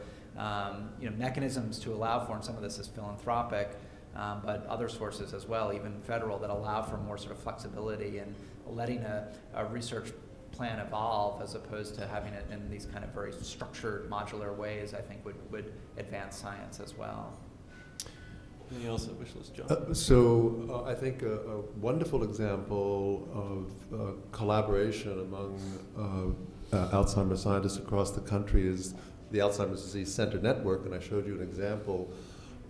mechanisms to allow for, and some of this is philanthropic, but other sources as well, even federal, that allow for more sort of flexibility and letting a research plan evolve as opposed to having it in these kind of very structured, modular ways, I think would advance science as well. Anything else on wish list, John? So I think a wonderful example of collaboration among Alzheimer's scientists across the country is the Alzheimer's Disease Center Network, and I showed you an example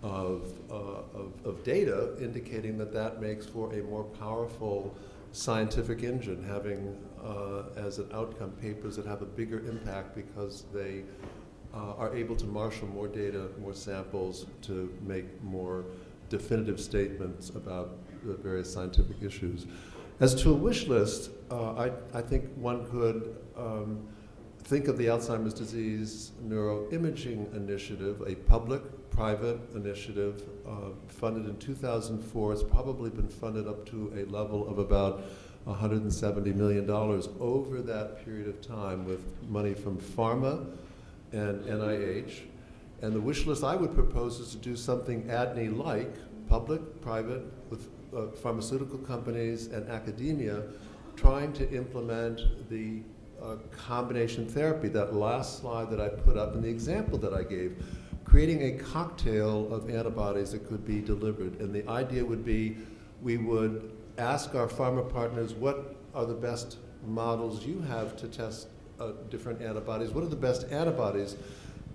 of data indicating that makes for a more powerful scientific engine, having as an outcome papers that have a bigger impact because they are able to marshal more data, more samples to make more definitive statements about the various scientific issues. As to a wish list, I think one could think of the Alzheimer's Disease Neuroimaging Initiative, a public-private initiative funded in 2004. It's probably been funded up to a level of about $170 million over that period of time with money from pharma and NIH. And the wish list I would propose is to do something ADNI-like, public, private, with pharmaceutical companies and academia, trying to implement the combination therapy, that last slide that I put up and the example that I gave, creating a cocktail of antibodies that could be delivered. And the idea would be we would ask our pharma partners, what are the best models you have to test different antibodies? What are the best antibodies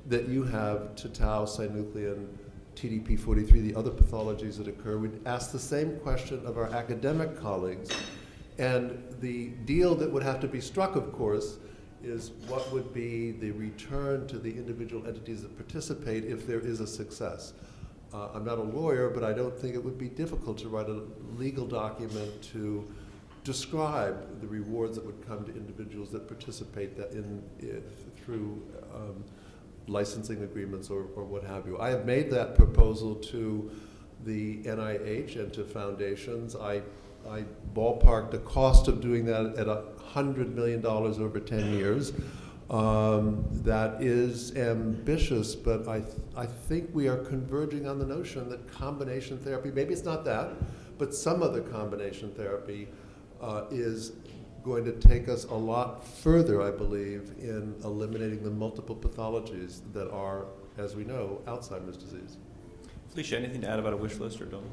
that you have to tau, synuclein, TDP43, the other pathologies that occur? We'd ask the same question of our academic colleagues. And the deal that would have to be struck, of course, is what would be the return to the individual entities that participate if there is a success. I'm not a lawyer, but I don't think it would be difficult to write a legal document to describe the rewards that would come to individuals that participate through licensing agreements or what have you. I have made that proposal to the NIH and to foundations. I ballparked the cost of doing that at $100 million over 10 years. That is ambitious, but I think we are converging on the notion that combination therapy, maybe it's not that, but some other combination therapy is going to take us a lot further, I believe, in eliminating the multiple pathologies that are, as we know, Alzheimer's disease. Felicia, anything to add about a wish list or don't?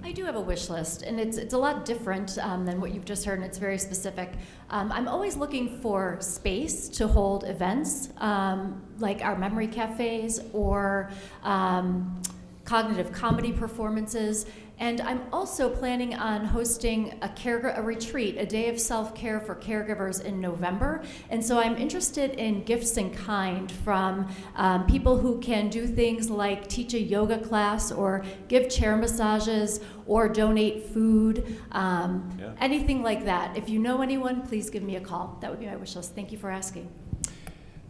I do have a wish list, and it's a lot different than what you've just heard, and it's very specific. I'm always looking for space to hold events, like our memory cafes or cognitive comedy performances. And I'm also planning on hosting a retreat, a day of self-care for caregivers in November. And so I'm interested in gifts in kind from people who can do things like teach a yoga class or give chair massages or donate food, anything like that. If you know anyone, please give me a call. That would be my wish list. Thank you for asking.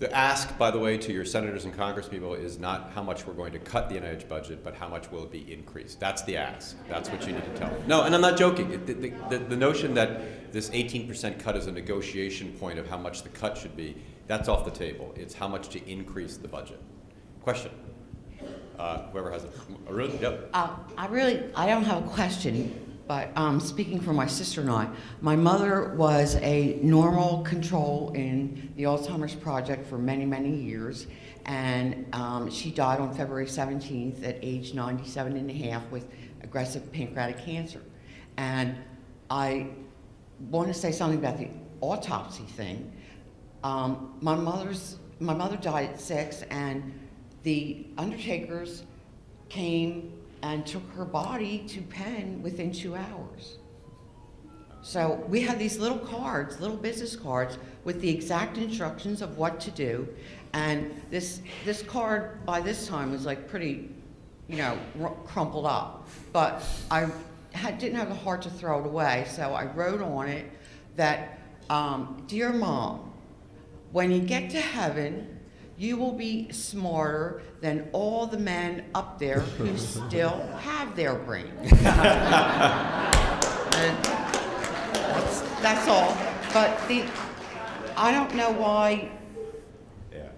The ask, by the way, to your senators and congresspeople is not how much we're going to cut the NIH budget, but how much will it be increased. That's the ask. That's what you need to tell them. No, and I'm not joking. The notion that this 18% cut is a negotiation point of how much the cut should be, that's off the table. It's how much to increase the budget. Question. Whoever has it. Arun? Yep. I don't have a question, but speaking for my sister and I, my mother was a normal control in the Alzheimer's Project for many, many years, and she died on February 17th at age 97 and a half with aggressive pancreatic cancer. And I want to say something about the autopsy thing. My mother died at 6, and the undertakers came and took her body to Penn within 2 hours. So we had these little cards, little business cards, with the exact instructions of what to do. And this card by this time was like pretty, crumpled up. But I didn't have the heart to throw it away, so I wrote on it that, Dear Mom, when you get to heaven, you will be smarter than all the men up there who still have their brain. And that's all. But I don't know why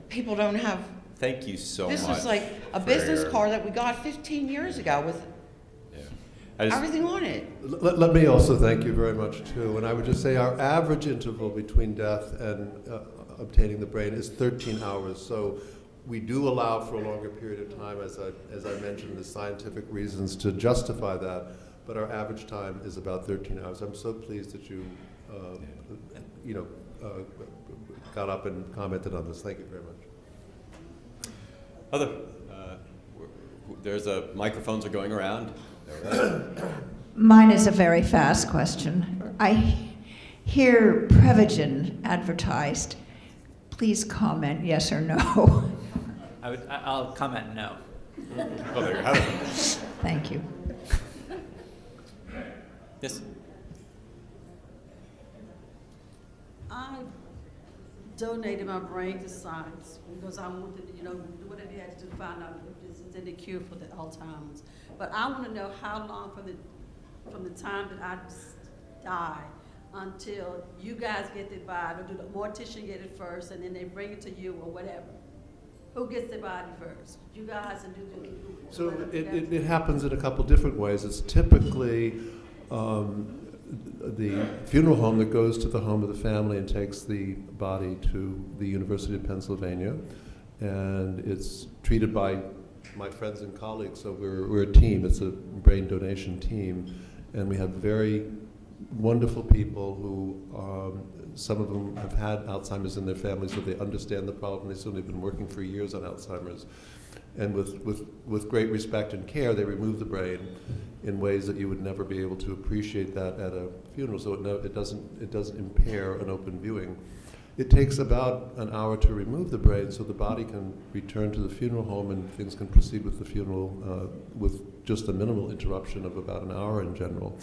people don't have. Thank you so much. This was like a business card that we got 15 years ago with everything on it. Let me also thank you very much, too. And I would just say our average interval between death and obtaining the brain is 13 hours. So we do allow for a longer period of time, as I mentioned, the scientific reasons to justify that, but our average time is about 13 hours. I'm so pleased that you, got up and commented on this. Thank you very much. Other, there's microphones are going around. Mine is a very fast question. I hear Prevagen advertised. Please comment yes or no. I'll comment no. Well, there you have it. Thank you. Yes. I donated my brain to science because I wanted to, do what I had to find out if this is any cure for the Alzheimer's. But I want to know how long from the time that I die until you guys get the body, or do the mortician get it first, and then they bring it to you or whatever. Who gets the body first? You guys and do. So it happens in a couple different ways. It's typically the funeral home that goes to the home of the family and takes the body to the University of Pennsylvania, and it's treated by my friends and colleagues. So we're a team. It's a brain donation team, and we have very wonderful people who, some of them have had Alzheimer's in their families, so they understand the problem. They've certainly been working for years on Alzheimer's. And with great respect and care, they remove the brain in ways that you would never be able to appreciate that at a funeral. So it doesn't impair an open viewing. It takes about an hour to remove the brain, so the body can return to the funeral home and things can proceed with the funeral with just a minimal interruption of about an hour in general.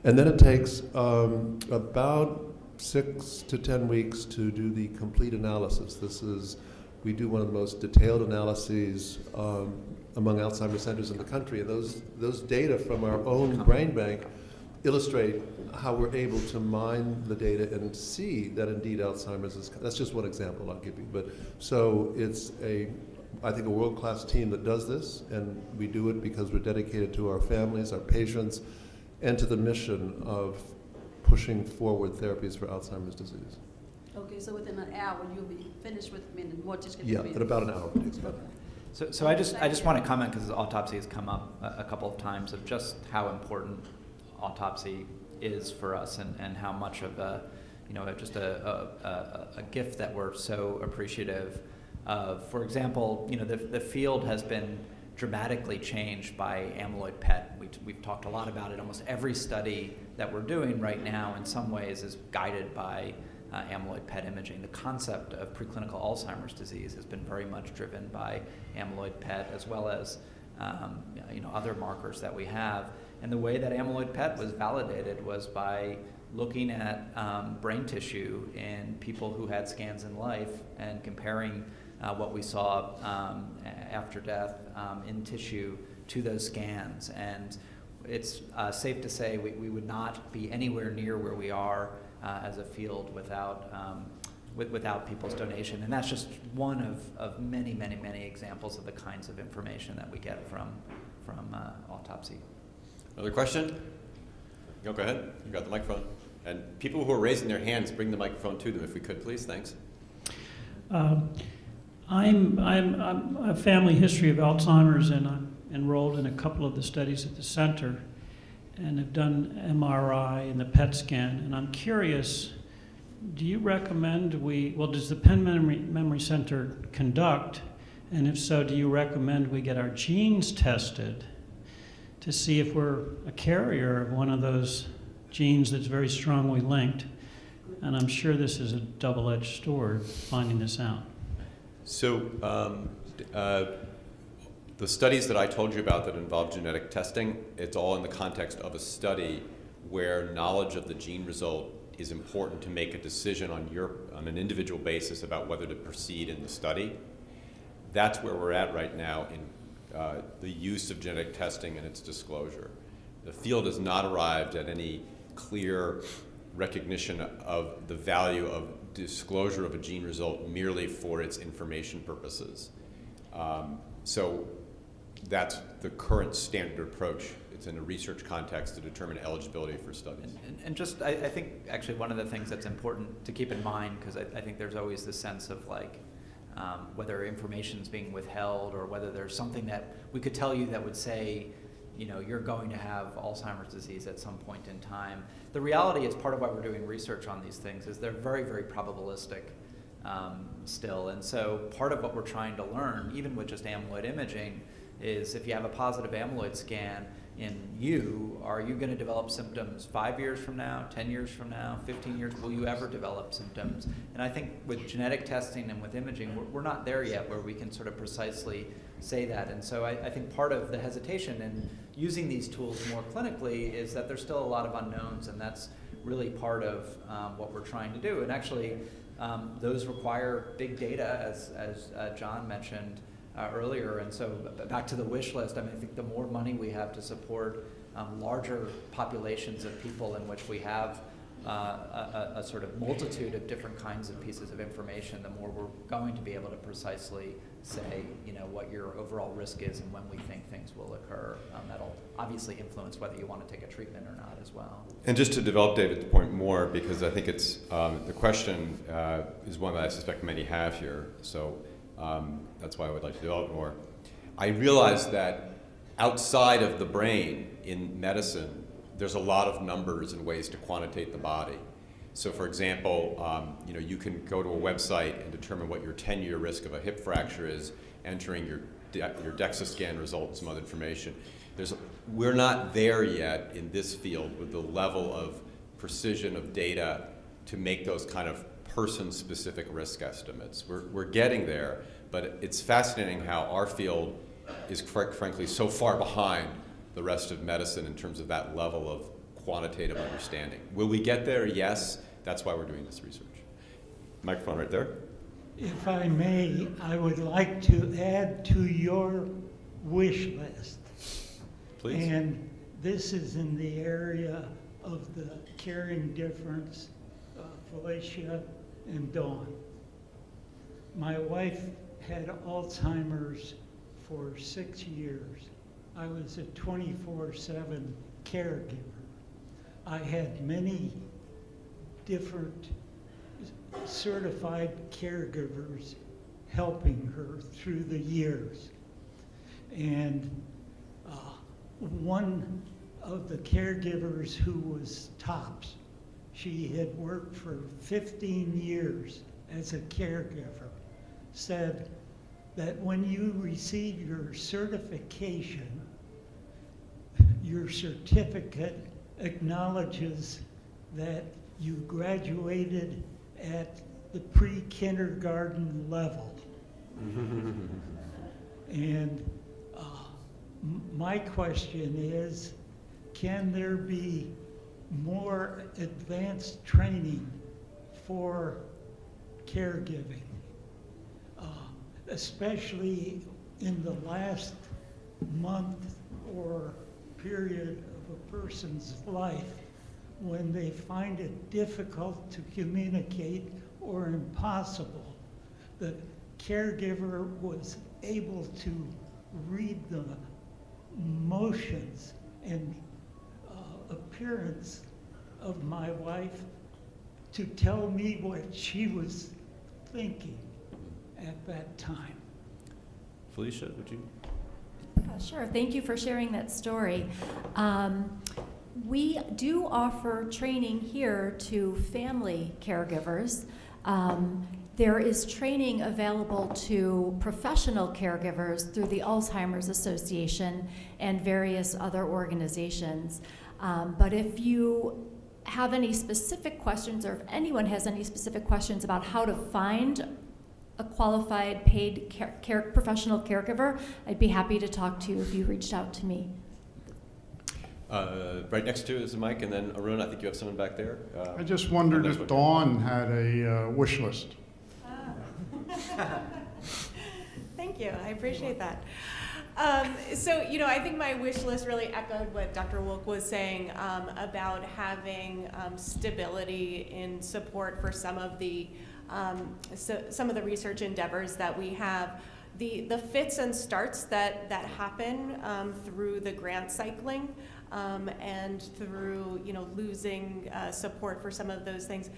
And then it takes about 6 to 10 weeks to do the complete analysis. We do one of the most detailed analyses among Alzheimer's centers in the country, and those data from our own brain bank illustrate how we're able to mine the data and see that indeed Alzheimer's is. That's just one example I'll give you. But so it's I think a world-class team that does this, and we do it because we're dedicated to our families, our patients, and to the mission of pushing forward therapies for Alzheimer's disease. Okay, so within an hour you'll be finished with me and the mortician. Yeah, in about an hour. So I just want to comment, because autopsy has come up a couple of times, of just how important autopsy is for us, and how much of a gift that we're so appreciative of. For example, the field has been dramatically changed by amyloid PET. We've talked a lot about it. Almost every study that we're doing right now in some ways is guided by amyloid PET imaging. The concept of preclinical Alzheimer's disease has been very much driven by amyloid PET, as well as other markers that we have. And the way that amyloid PET was validated was by looking at brain tissue in people who had scans in life and comparing what we saw after death in tissue to those scans. And it's safe to say we would not be anywhere near where we are as a field without people's donation. And that's just one of many, many, many examples of the kinds of information that we get from autopsy. Another question? Go ahead. You got the microphone. And people who are raising their hands, bring the microphone to them if we could, please. Thanks. I'm a family history of Alzheimer's, and I'm enrolled in a couple of the studies at the center, and have done MRI and the PET scan. And I'm curious, do you recommend does the Penn Memory Center conduct, and if so, do you recommend we get our genes tested to see if we're a carrier of one of those genes that's very strongly linked? And I'm sure this is a double-edged sword, finding this out. So the studies that I told you about that involve genetic testing, it's all in the context of a study where knowledge of the gene result is important to make a decision on an individual basis about whether to proceed in the study. That's where we're at right now in the use of genetic testing and its disclosure. The field has not arrived at any clear recognition of the value of disclosure of a gene result merely for its information purposes. So that's the current standard approach. It's in a research context to determine eligibility for studies. And just, I think actually one of the things that's important to keep in mind, because I think there's always this sense of whether information's being withheld or whether there's something that we could tell you that would say, you're going to have Alzheimer's disease at some point in time. The reality is part of why we're doing research on these things is they're very, very probabilistic still. And so part of what we're trying to learn, even with just amyloid imaging, is if you have a positive amyloid scan in you, are you going to develop symptoms 5 years from now, 10 years from now, 15 years? Will you ever develop symptoms? And I think with genetic testing and with imaging, we're not there yet where we can sort of precisely say that. And so I think part of the hesitation in using these tools more clinically is that there's still a lot of unknowns, and that's really part of what we're trying to do. And actually, those require big data, as John mentioned earlier. And so back to the wish list, I think the more money we have to support larger populations of people in which we have a sort of multitude of different kinds of pieces of information, the more we're going to be able to precisely say, what your overall risk is and when we think things will occur. That'll obviously influence whether you want to take a treatment or not as well. And just to develop David's point more, because I think it's the question is one that I suspect many have here. So that's why I would like to develop more. I realize that outside of the brain in medicine, there's a lot of numbers and ways to quantitate the body. So for example, you can go to a website and determine what your 10-year risk of a hip fracture is, entering your DEXA scan result and some other information. We're not there yet in this field with the level of precision of data to make those kind of person-specific risk estimates. We're getting there, but it's fascinating how our field is, frankly, so far behind the rest of medicine in terms of that level of quantitative understanding. Will we get there? Yes. That's why we're doing this research. Microphone right there. If I may, I would like to add to your wish list. Please. And this is in the area of the caring difference, Felicia and Dawn. My wife had Alzheimer's for 6 years. I was a 24/7 caregiver. I had many different certified caregivers helping her through the years. And one of the caregivers who was tops, she had worked for 15 years as a caregiver, said that when you receive your certification, your certificate acknowledges that you graduated at the pre-kindergarten level. And my question is, can there be more advanced training for caregiving, especially in the last month or period of a person's life when they find it difficult to communicate or impossible? The caregiver was able to read the motions and appearance of my wife to tell me what she was thinking at that time. Felicia, would you? Sure, thank you for sharing that story. We do offer training here to family caregivers. There is training available to professional caregivers through the Alzheimer's Association and various other organizations. But if you have any specific questions, or if anyone has any specific questions about how to find a qualified paid professional caregiver, I'd be happy to talk to you if you reached out to me. Right next to is the mic, and then Arun, I think you have someone back there. I just wondered if Dawn had a wish list. Thank you. I appreciate that. So, I think my wish list really echoed what Dr. Wilk was saying about having stability in support for some of the research endeavors that we have. The fits and starts that happen through the grant cycling and through losing support for some of those things,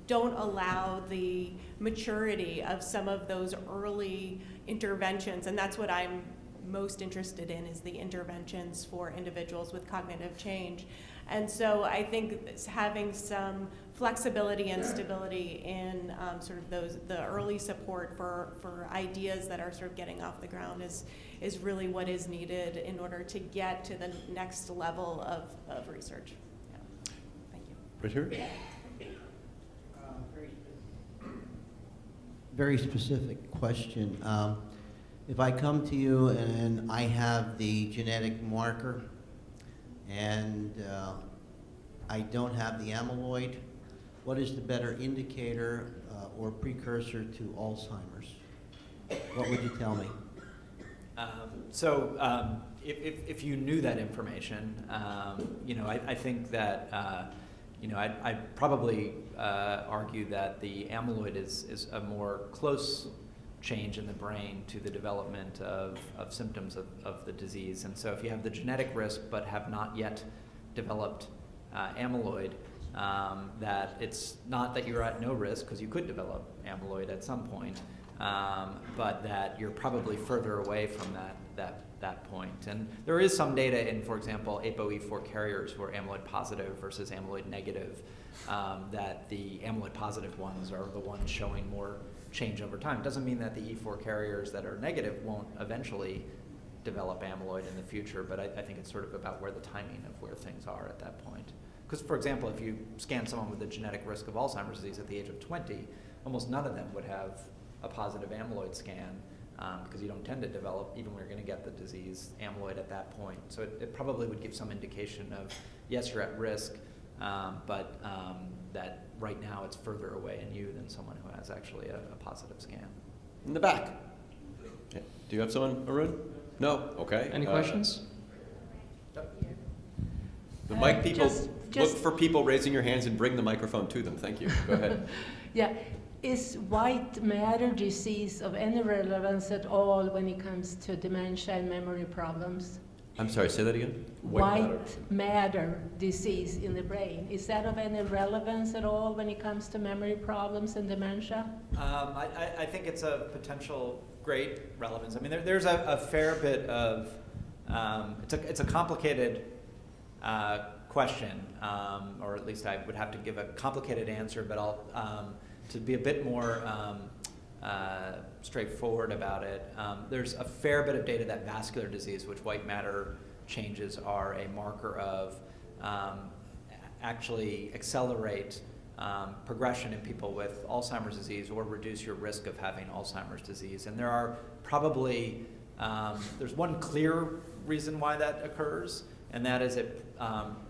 don't allow the maturity of some of those early interventions, and that's what I'm most interested in, is the interventions for individuals with cognitive change. And so I think having some flexibility and stability in sort of the early support for ideas that are sort of getting off the ground is really what is needed in order to get to the next level of research. Yeah. Thank you. Right here. Very specific question. If I come to you and I have the genetic marker and I don't have the amyloid, what is the better indicator or precursor to Alzheimer's? What would you tell me? If you knew that information, I think that I'd probably argue that the amyloid is a more close change in the brain to the development of symptoms of the disease. And so if you have the genetic risk but have not yet developed amyloid, that it's not that you're at no risk, because you could develop amyloid at some point, but that you're probably further away from that point. And there is some data in, for example, ApoE4 carriers who are amyloid positive versus amyloid negative, that the amyloid positive ones are the ones showing more change over time. It doesn't mean that the E4 carriers that are negative won't eventually develop amyloid in the future, but I think it's sort of about where the timing of where things are at that point. Because, for example, if you scan someone with a genetic risk of Alzheimer's disease at the age of 20, almost none of them would have a positive amyloid scan, because you don't tend to develop, even when you're going to get the disease, amyloid at that point. So it probably would give some indication of, yes, you're at risk, but that right now it's further away in you than someone who has actually a positive scan. In the back. Yeah. Do you have someone, Arun? No? Okay. Any questions? The mic people, look for people raising your hands and bring the microphone to them. Thank you. Go ahead. Yeah. Is white matter disease of any relevance at all when it comes to dementia and memory problems? I'm sorry, say that again? White matter disease in the brain. Is that of any relevance at all when it comes to memory problems and dementia? I think it's a potential great relevance. I mean, there's a fair bit of, it's a complicated question, or at least I would have to give a complicated answer, but I'll, to be a bit more straightforward about it, there's a fair bit of data that vascular disease, which white matter changes are a marker of, actually accelerate progression in people with Alzheimer's disease or reduce your risk of having Alzheimer's disease. And there are probably, there's one clear reason why that occurs, and that is it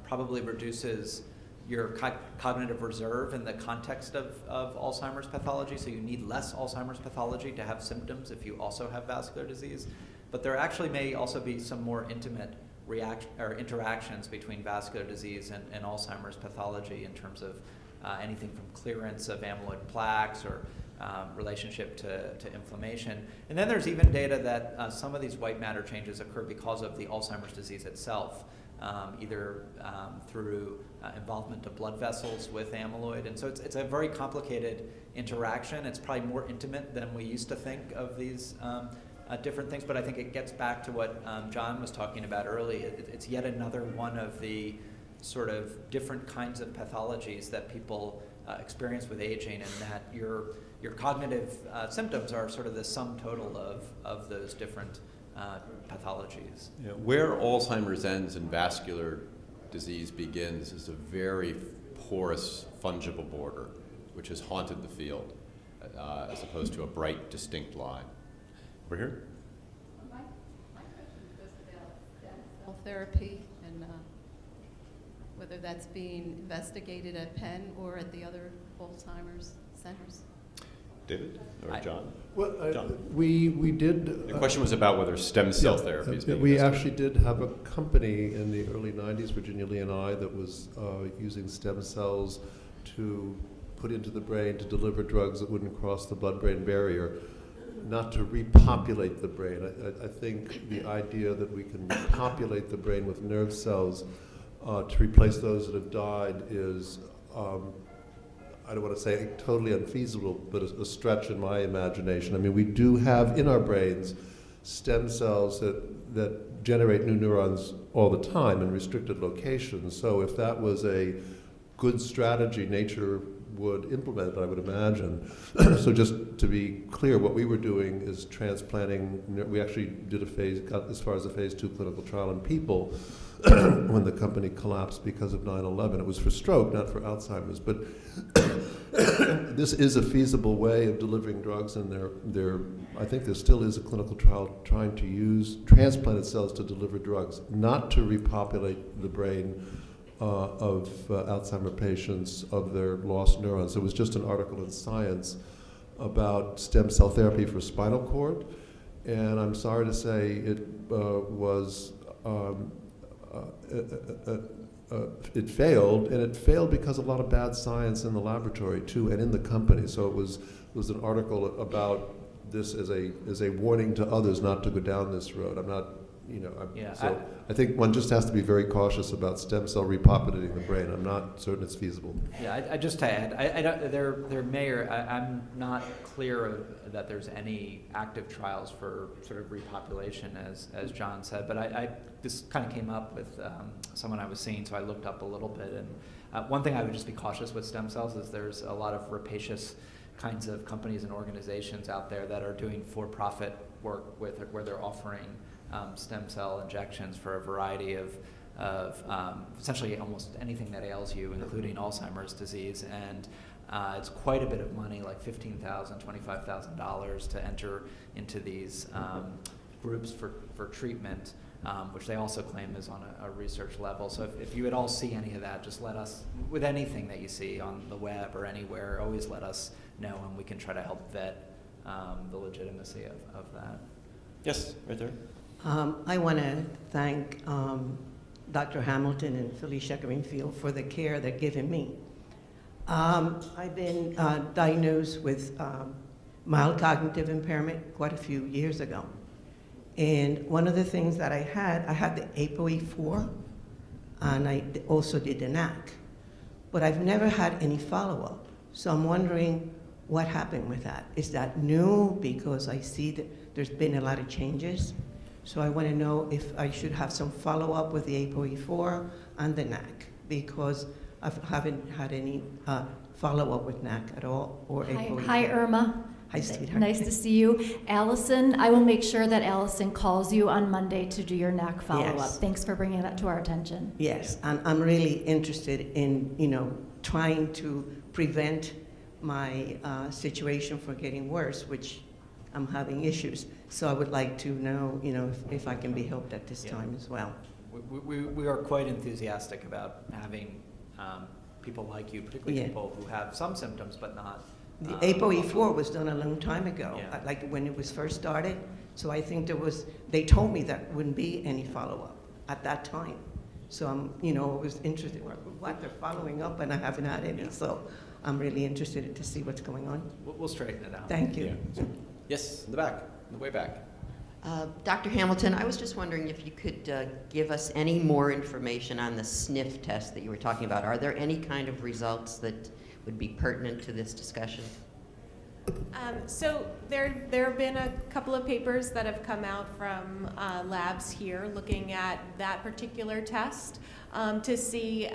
probably reduces your cognitive reserve in the context of Alzheimer's pathology, so you need less Alzheimer's pathology to have symptoms if you also have vascular disease. But there actually may also be some more intimate interactions between vascular disease and Alzheimer's pathology in terms of anything from clearance of amyloid plaques or relationship to inflammation. And then there's even data that some of these white matter changes occur because of the Alzheimer's disease itself, either through involvement of blood vessels with amyloid. And so it's a very complicated interaction. It's probably more intimate than we used to think of these different things, but I think it gets back to what John was talking about earlier. It's yet another one of the sort of different kinds of pathologies that people experience with aging, and that your cognitive symptoms are sort of the sum total of those different pathologies. Yeah, where Alzheimer's ends and vascular disease begins is a very porous, fungible border, which has haunted the field, as opposed to a bright, distinct line. Over here? My question was about stem cell therapy and whether that's being investigated at Penn or at the other Alzheimer's centers. David or John? Well, John. We did. The question was about whether stem cell therapy is being We investigated. actually did have a company in the early 90s, Virginia Lee and I, that was using stem cells to put into the brain to deliver drugs that wouldn't cross the blood-brain barrier, not to repopulate the brain. I think the idea that we can repopulate the brain with nerve cells to replace those that have died is, I don't want to say totally unfeasible, but a stretch in my imagination. I mean, we do have in our brains stem cells that generate new neurons all the time in restricted locations. So if that was a good strategy, nature would implement it, I would imagine. So just to be clear, what we were doing is transplanting. We actually got as far as a phase 2 clinical trial in people when the company collapsed because of 9/11. It was for stroke, not for Alzheimer's. But this is a feasible way of delivering drugs, and I think there still is a clinical trial trying to use transplanted cells to deliver drugs, not to repopulate the brain of Alzheimer patients of their lost neurons. There was just an article in Science about stem cell therapy for spinal cord, and I'm sorry to say it it failed, and it failed because of a lot of bad science in the laboratory too, and in the company. So it was an article about this as a warning to others not to go down this road. I'm not, I think one just has to be very cautious about stem cell repopulating the brain. I'm not certain it's feasible. Yeah, I just to add, I don't, there may, or I'm not clear that there's any active trials for sort of repopulation, as John said, but this kind of came up with someone I was seeing, so I looked up a little bit, and one thing I would just be cautious with stem cells is there's a lot of rapacious kinds of companies and organizations out there that are doing for-profit work with where they're offering stem cell injections for a variety of essentially almost anything that ails you, including Alzheimer's disease, and it's quite a bit of money, like $15,000, $25,000 to enter into these groups for treatment, which they also claim is on a research level. So if you at all see any of that, just let us, with anything that you see on the web or anywhere, always let us know, and we can try to help vet the legitimacy of that. Yes, right there. I want to thank Dr. Hamilton and Felicia Greenfield for the care they're giving me. I've been diagnosed with mild cognitive impairment quite a few years ago. And one of the things that I had the Apoe 4, and I also did the Knack. But I've never had any follow-up. So I'm wondering what happened with that. Is that new? Because I see that there's been a lot of changes. So I want to know if I should have some follow-up with the Apoe 4 and the Knack, because I haven't had any follow-up with Knack at all, or Apoe 4. Hi, Irma. Hi, sweetheart. Nice to see you. Allison, I will make sure that Allison calls you on Monday to do your Knack follow-up. Yes. Thanks for bringing that to our attention. Yes, and I'm really interested in, trying to prevent my situation from getting worse, which I'm having issues. So I would like to know, if I can be helped at this time as well. We are quite enthusiastic about having people like you, particularly people who have some symptoms but not. The Apoe 4 was done a long time ago, like when it was first started. So I think they told me that wouldn't be any follow-up at that time. So I'm, was interested in what they're following up, and I haven't had any. So I'm really interested to see what's going on. We'll straighten it out. Thank you. Yeah. Yes, in the back, in the way back. Dr. Hamilton, I was just wondering if you could give us any more information on the Sniff test that you were talking about. Are there any kind of results that would be pertinent to this discussion? So there have been a couple of papers that have come out from labs here looking at that particular test to see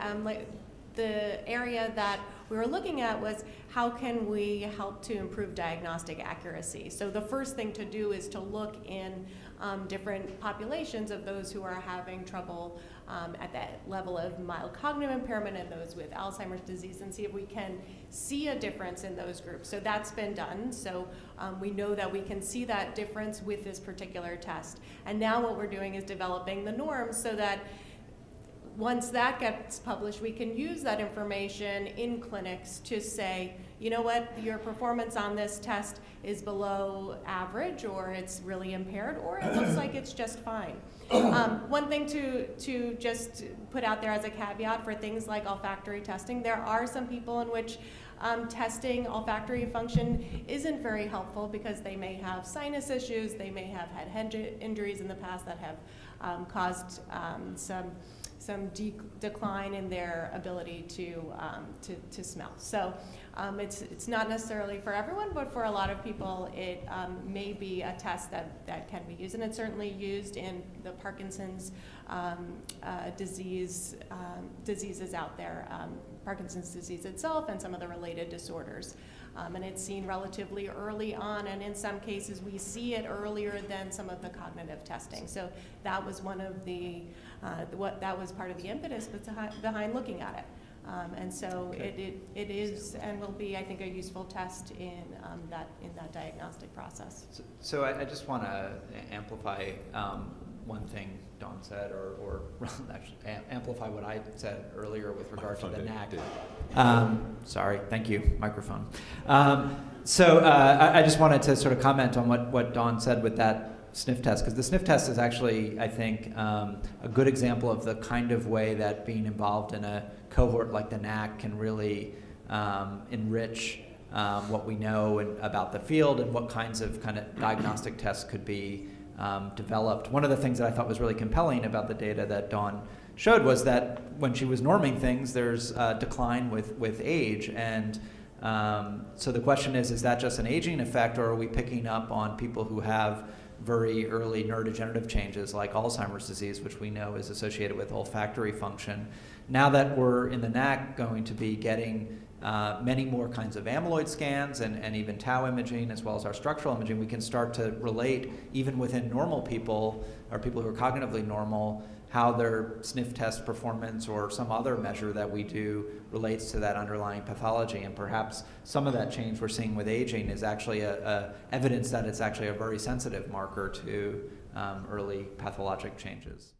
the area that we were looking at was how can we help to improve diagnostic accuracy. So the first thing to do is to look in different populations of those who are having trouble at that level of mild cognitive impairment and those with Alzheimer's disease, and see if we can see a difference in those groups. So that's been done. So we know that we can see that difference with this particular test. And now what we're doing is developing the norms so that once that gets published, we can use that information in clinics to say, you know what, your performance on this test is below average, or it's really impaired, or it looks like it's just fine. One thing to just put out there as a caveat for things like olfactory testing, there are some people in which testing olfactory function isn't very helpful because they may have sinus issues, they may have had head injuries in the past that have caused decline in their ability to smell. So it's not necessarily for everyone, but for a lot of people, it may be a test that can be used, and it's certainly used in the Parkinson's diseases out there, Parkinson's disease itself and some of the related disorders. And it's seen relatively early on, and in some cases we see it earlier than some of the cognitive testing. So that was one of the, that was part of the impetus behind looking at it. And so Okay. it is and will be, I think, a useful test in that diagnostic process. So I just want to amplify one thing Dawn said, or actually amplify what I said earlier with regard to the Knack. Sorry, thank you, microphone. So I just wanted to sort of comment on what Dawn said with that sniff test, because the sniff test is actually, I think, a good example of the kind of way that being involved in a cohort like the Knack can really enrich what we know about the field and what kinds of diagnostic tests could be developed. One of the things that I thought was really compelling about the data that Dawn showed was that when she was norming things, there's a decline with age. And so the question is that just an aging effect, or are we picking up on people who have very early neurodegenerative changes like Alzheimer's disease, which we know is associated with olfactory function? Now that we're in the Knack going to be getting many more kinds of amyloid scans and even tau imaging, as well as our structural imaging, we can start to relate, even within normal people, or people who are cognitively normal, how their sniff test performance or some other measure that we do relates to that underlying pathology. And perhaps some of that change we're seeing with aging is actually evidence that it's actually a very sensitive marker to early pathologic changes.